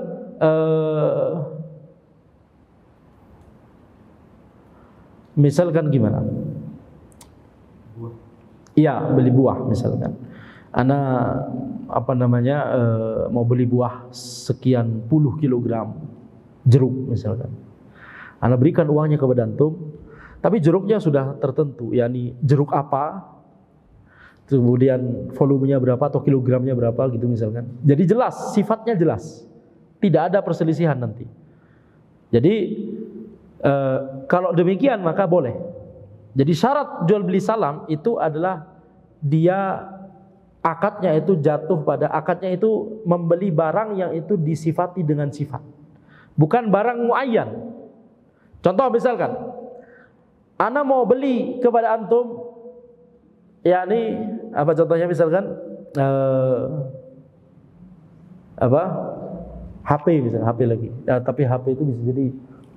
gimana? Iya, beli buah misalkan. Ana mau beli buah sekian puluh kilogram jeruk misalkan. Ana berikan uangnya kepada antum, tapi jeruknya sudah tertentu, yakni jeruk apa, kemudian volumenya berapa atau kilogramnya berapa gitu misalkan. Jadi jelas, sifatnya jelas, tidak ada perselisihan nanti. Jadi kalau demikian maka boleh. Jadi syarat jual beli salam itu adalah dia akadnya itu jatuh pada akadnya itu membeli barang yang itu disifati dengan sifat, bukan barang muayyan. Contoh misalkan, ana mau beli kepada antum, yakni apa contohnya misalkan HP misalkan, HP lagi. Ya, tapi HP itu bisa jadi,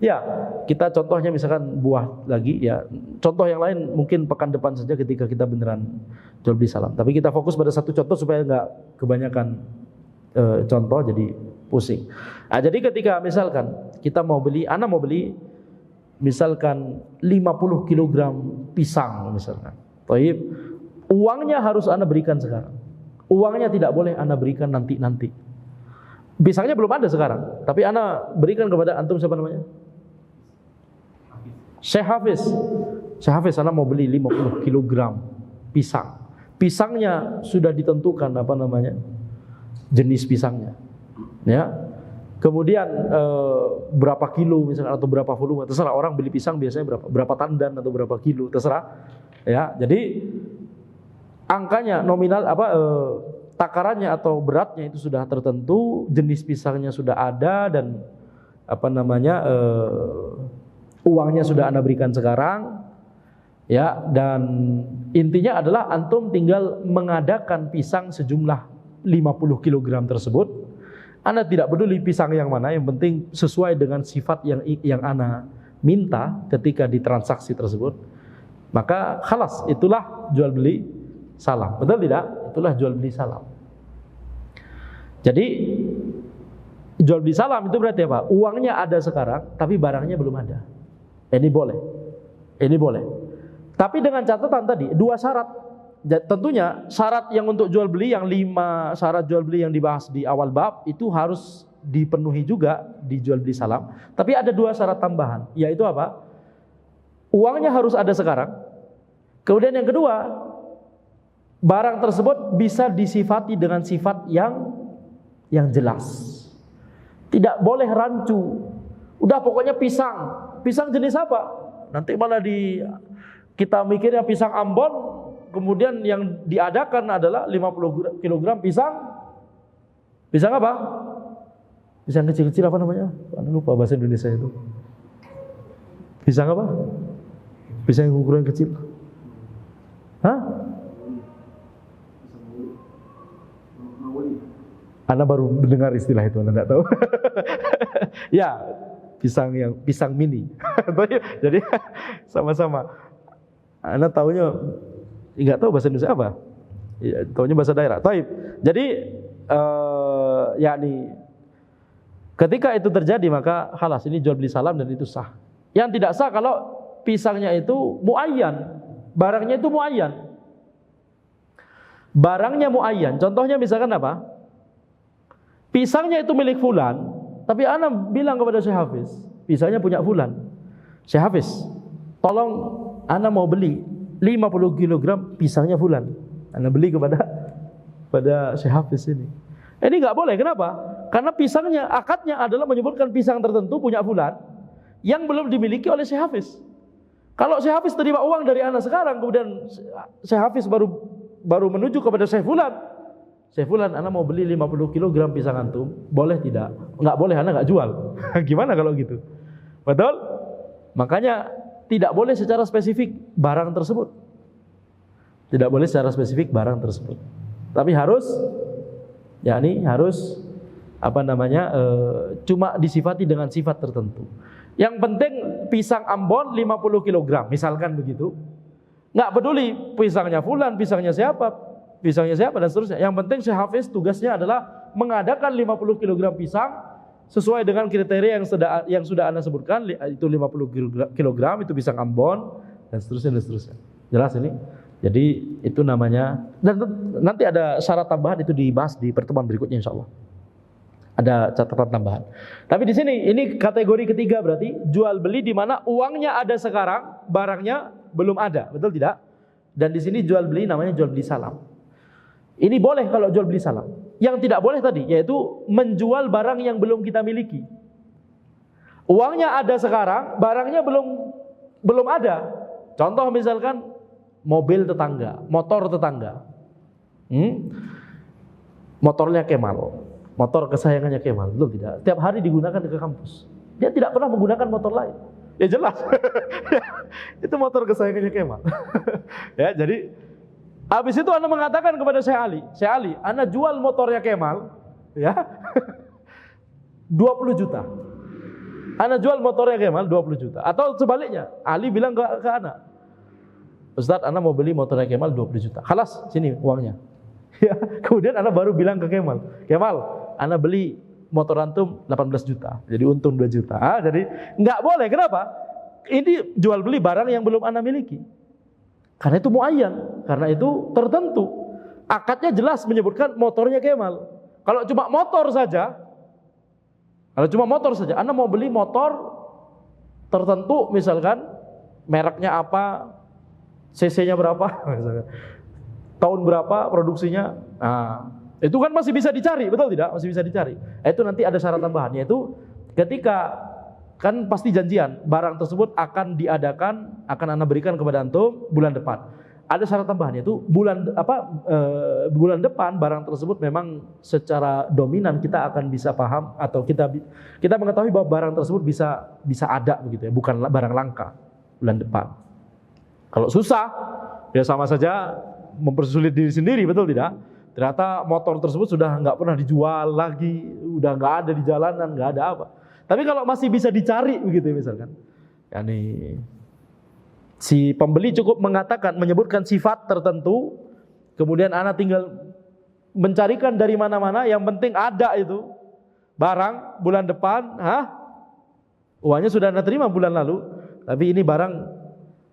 ya kita contohnya misalkan buah lagi, ya contoh yang lain mungkin pekan depan saja ketika kita beneran jual beli salam. Tapi kita fokus pada satu contoh supaya nggak kebanyakan contoh jadi pusing. Nah, jadi ketika misalkan kita mau beli, ana mau beli misalkan 50 kg pisang misalkan. Baik, uangnya harus ana berikan sekarang. Uangnya tidak boleh ana berikan nanti. Pisangnya belum ada sekarang, tapi ana berikan kepada antum, siapa namanya? Syekh Hafiz. Syekh Hafiz, ana mau beli 50 kg pisang. Pisangnya sudah ditentukan jenis pisangnya. Ya. Kemudian berapa kilo misalnya atau berapa volume, terserah, orang beli pisang biasanya berapa tandan atau berapa kilo, terserah. Ya, jadi angkanya nominal takarannya atau beratnya itu sudah tertentu, jenis pisangnya sudah ada dan uangnya sudah Anda berikan sekarang. Ya, dan intinya adalah antum tinggal mengadakan pisang sejumlah 50 kg tersebut. Anda tidak peduli pisang yang mana, yang penting sesuai dengan sifat yang Anda minta ketika di transaksi tersebut. Maka khalas, itulah jual beli salam. Betul tidak? Itulah jual beli salam. Jadi jual beli salam itu berarti apa? Uangnya ada sekarang, tapi barangnya belum ada. Ini boleh. Ini boleh. Tapi dengan catatan tadi, 2 syarat. Tentunya syarat yang untuk jual beli, yang 5 syarat jual beli yang dibahas di awal bab itu harus dipenuhi juga di jual beli salam. Tapi ada 2 syarat tambahan, yaitu apa? Uangnya harus ada sekarang. Kemudian yang kedua, barang tersebut bisa disifati dengan sifat yang jelas. Tidak boleh rancu. Udah pokoknya pisang. Pisang jenis apa? Nanti malah kita mikirnya pisang Ambon, kemudian yang diadakan adalah 50 kg pisang. Pisang apa? Pisang kecil-kecil apa namanya? Lupa bahasa Indonesia itu. Pisang apa? Pisang yang ukuran kecil. Hah? Anda baru mendengar istilah itu, Anda tidak tahu. Ya, pisang mini. Jadi sama-sama. Anda taunya nggak tahu bahasa Indonesia apa? Ya, taunya bahasa daerah. Taib. Jadi yakni ketika itu terjadi maka halas, ini jual beli salam dan itu sah. Yang tidak sah kalau pisangnya itu muayyan, barangnya itu muayyan. Barangnya muayyan. Contohnya misalkan apa? Pisangnya itu milik fulan, tapi ana bilang kepada Syekh Hafiz, pisangnya punya fulan. Syekh Hafiz, tolong ana mau beli 50 kg pisangnya fulan. Ana beli pada Syekh Hafiz ini. Ini enggak boleh. Kenapa? Karena pisangnya, akadnya adalah menyebutkan pisang tertentu punya fulan yang belum dimiliki oleh Syekh Hafiz. Kalau Syekh Hafiz terima uang dari ana sekarang, kemudian Syekh Hafiz baru menuju kepada Syekh fulan. Syekh fulan, ana mau beli 50 kg pisang antum, boleh tidak? Enggak boleh, ana enggak jual. Gimana kalau gitu? Betul? Makanya tidak boleh secara spesifik barang tersebut. Tidak boleh secara spesifik barang tersebut. Tapi harus cuma disifati dengan sifat tertentu. Yang penting pisang Ambon 50 kg, misalkan begitu. Enggak peduli pisangnya fulan, pisangnya siapa dan seterusnya. Yang penting Syekh Hafiz tugasnya adalah mengadakan 50 kg pisang sesuai dengan kriteria yang sudah Anda sebutkan, itu 50 kg itu pisang Ambon dan seterusnya. Jelas ini? Jadi itu namanya, dan nanti ada syarat tambahan, itu dibahas di pertemuan berikutnya insyaallah. Ada catatan tambahan. Tapi di sini ini kategori ketiga, berarti jual beli di mana uangnya ada sekarang, barangnya belum ada, betul tidak? Dan di sini jual beli namanya jual beli salam. Ini boleh kalau jual beli salam. Yang tidak boleh tadi yaitu menjual barang yang belum kita miliki. Uangnya ada sekarang, barangnya belum ada. Contoh misalkan mobil tetangga, motor tetangga. Motornya Kemal, motor kesayangannya Kemal, betul tidak? Tiap hari digunakan ke kampus. Dia tidak pernah menggunakan motor lain. Ya jelas. Itu motor kesayangannya Kemal. Ya, jadi habis itu Anda mengatakan kepada Syekh Ali, Anda jual motornya Kemal, ya, 20 juta. Anda jual motornya Kemal 20 juta. Atau sebaliknya, Ali bilang ke Anda, Ustaz, Anda mau beli motornya Kemal 20 juta. Khalas, sini uangnya. Ya, kemudian Anda baru bilang ke Kemal, Anda beli motor antum 18 juta. Jadi untung 2 juta. Jadi nggak boleh. Kenapa? Ini jual beli barang yang belum Anda miliki. Karena itu muayyan, karena itu tertentu. Akadnya jelas menyebutkan motornya Kemal. Kalau cuma motor saja, Anda mau beli motor tertentu, misalkan mereknya apa, cc-nya berapa, misalkan, tahun berapa produksinya, itu kan masih bisa dicari, betul tidak? Masih bisa dicari. Itu nanti ada syarat tambahan, yaitu ketika kan pasti janjian barang tersebut akan diadakan, akan Anda berikan kepada antum bulan depan. Ada syarat tambahan, yaitu bulan depan barang tersebut memang secara dominan kita akan bisa paham atau kita mengetahui bahwa barang tersebut bisa ada begitu ya, bukan barang langka bulan depan. Kalau susah, ya sama saja mempersulit diri sendiri, betul tidak? Ternyata motor tersebut sudah nggak pernah dijual lagi, udah nggak ada di jalanan, nggak ada apa. Tapi kalau masih bisa dicari begitu misalkan, si pembeli cukup menyebutkan sifat tertentu, kemudian Anda tinggal mencarikan dari mana-mana, yang penting ada itu barang bulan depan, uangnya sudah Anda terima bulan lalu, tapi ini barang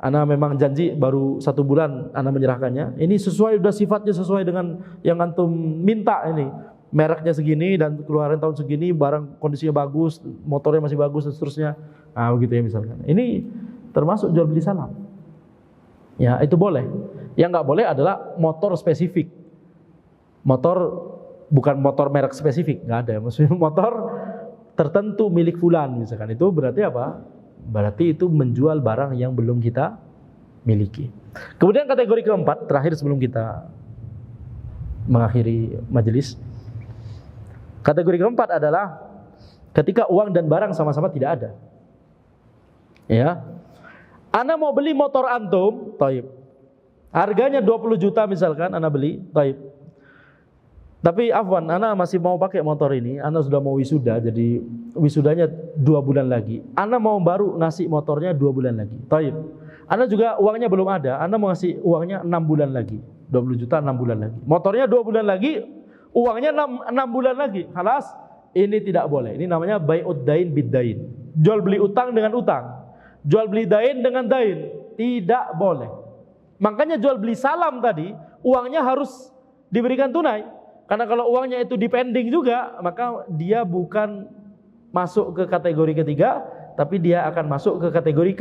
Anda memang janji baru 1 bulan Anda menyerahkannya, ini sudah sifatnya sesuai dengan yang antum minta ini. Mereknya segini dan keluaran tahun segini, barang kondisinya bagus, motornya masih bagus dan seterusnya. Begitu ya misalkan. Ini termasuk jual beli salam. Ya, itu boleh. Yang nggak boleh adalah motor spesifik. Motor bukan motor merek spesifik, nggak ada. Maksudnya motor tertentu milik fulan misalkan. Itu berarti apa? Berarti itu menjual barang yang belum kita miliki. Kemudian kategori keempat, terakhir sebelum kita mengakhiri majelis. Kategori keempat adalah ketika uang dan barang sama-sama tidak ada. Ya. Ana mau beli motor antum, taib. Harganya 20 juta misalkan, ana beli, taib. Tapi afwan, ana masih mau pakai motor ini, ana sudah mau wisuda, jadi wisudanya 2 bulan lagi. Ana mau baru ngasih motornya 2 bulan lagi, taib. Ana juga uangnya belum ada, ana mau ngasih uangnya 6 bulan lagi, 20 juta 6 bulan lagi. Motornya 2 bulan lagi, uangnya 6 bulan lagi, halas. Ini tidak boleh, ini namanya bai'ud dain bid-dain. Jual beli utang dengan utang, jual beli dain dengan dain, tidak boleh. Makanya jual beli salam tadi, uangnya harus diberikan tunai. Karena kalau uangnya itu dipending juga, maka dia bukan masuk ke kategori ketiga, tapi dia akan masuk ke kategori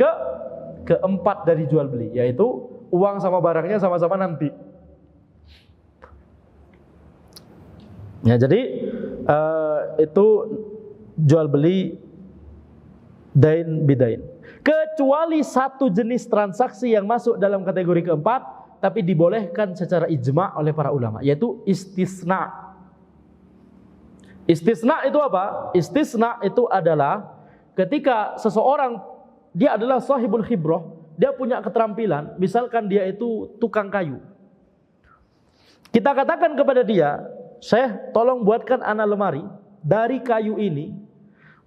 keempat dari jual beli, yaitu uang sama barangnya sama-sama nanti. Ya, jadi itu jual beli dain bidain. Kecuali satu jenis transaksi yang masuk dalam kategori keempat, tapi dibolehkan secara ijma' oleh para ulama, yaitu istisna. Istisna itu apa? Istisna itu adalah ketika seseorang, dia adalah sahibul khibrah, dia punya keterampilan, misalkan dia itu tukang kayu. Kita katakan kepada dia, Syekh, tolong buatkan ana lemari dari kayu ini,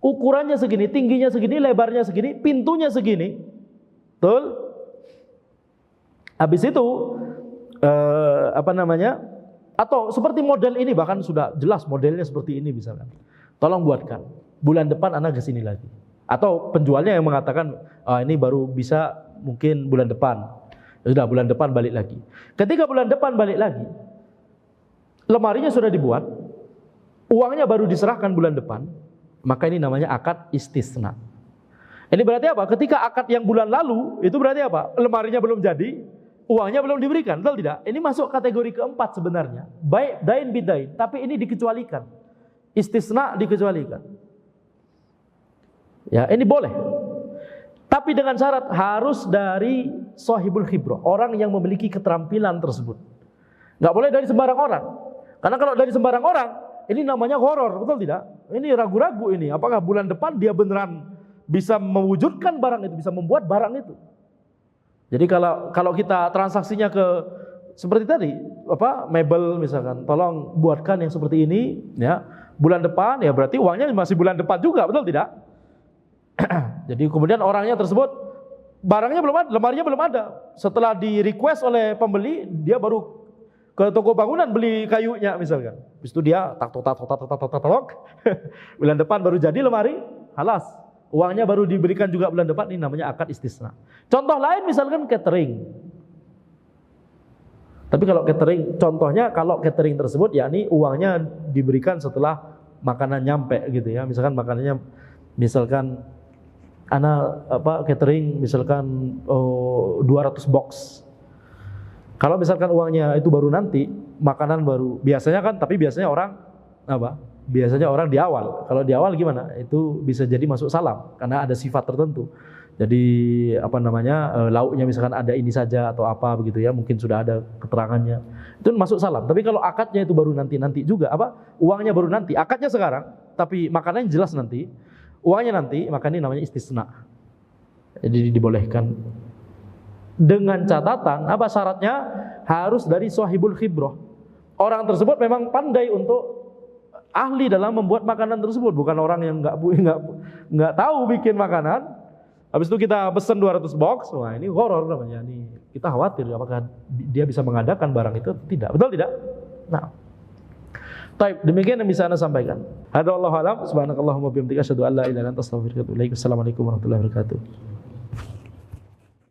ukurannya segini, tingginya segini, lebarnya segini, pintunya segini. Betul? Habis itu atau seperti model ini, bahkan sudah jelas modelnya seperti ini misalkan. Tolong buatkan. Bulan depan ana ke sini lagi. Atau penjualnya yang mengatakan, ini baru bisa mungkin bulan depan. Ya sudah, bulan depan balik lagi. Ketika bulan depan balik lagi, lemarinya sudah dibuat, uangnya baru diserahkan bulan depan, maka ini namanya akad istisna. Ini berarti apa? Ketika akad yang bulan lalu, itu berarti apa? Lemarinya belum jadi, uangnya belum diberikan, betul tidak? Ini masuk kategori keempat sebenarnya, baik dain bidain, tapi ini dikecualikan. Istisna dikecualikan. Ya, ini boleh. Tapi dengan syarat harus dari sahibul khibrah, orang yang memiliki keterampilan tersebut. Enggak boleh dari sembarang orang. Karena kalau dari sembarang orang, ini namanya horor, betul tidak? Ini ragu-ragu ini, apakah bulan depan dia beneran bisa mewujudkan barang itu, bisa membuat barang itu. Jadi kalau kita transaksinya ke seperti tadi, mebel misalkan, tolong buatkan yang seperti ini, ya, bulan depan, ya berarti uangnya masih bulan depan juga, betul tidak? Jadi kemudian orangnya tersebut, barangnya belum ada, lemarinya belum ada. Setelah di request oleh pembeli, dia baru ke toko bangunan beli kayunya misalkan. Habis itu dia tak bulan depan baru jadi lemari, halas. Uangnya baru diberikan juga bulan depan, ini namanya akad istisna. Contoh lain misalkan catering. Tapi kalau catering, contohnya kalau catering tersebut yakni uangnya diberikan setelah makanan nyampe gitu ya. Misalkan makanannya, misalkan catering misalkan 200 box. Kalau misalkan uangnya itu baru nanti, makanan baru. Biasanya kan, tapi biasanya orang biasanya orang di awal. Kalau di awal gimana? Itu bisa jadi masuk salam karena ada sifat tertentu. Jadi lauknya misalkan ada ini saja atau apa begitu ya, mungkin sudah ada keterangannya. Itu masuk salam. Tapi kalau akadnya itu baru nanti juga, uangnya baru nanti, akadnya sekarang, tapi makanannya jelas nanti, uangnya nanti, maka ini namanya istisna. Jadi dibolehkan. Dengan catatan, syaratnya? Harus dari sahibul khibrah. Orang tersebut memang pandai untuk ahli dalam membuat makanan tersebut, bukan orang yang nggak tahu bikin makanan. Habis itu kita pesen 200 box, wah ini horor namanya. Ini kita khawatir apakah dia bisa mengadakan barang itu atau tidak. Betul tidak? Nah, baik, demikian yang bisa Anda sampaikan. Hadza wallahu a'lam. Subhanakallahumma wa bihamdika asyhadu an la ilaha illa anta astaghfiruka wa atubu ilaik. Assalamualaikum warahmatullahi wabarakatuh.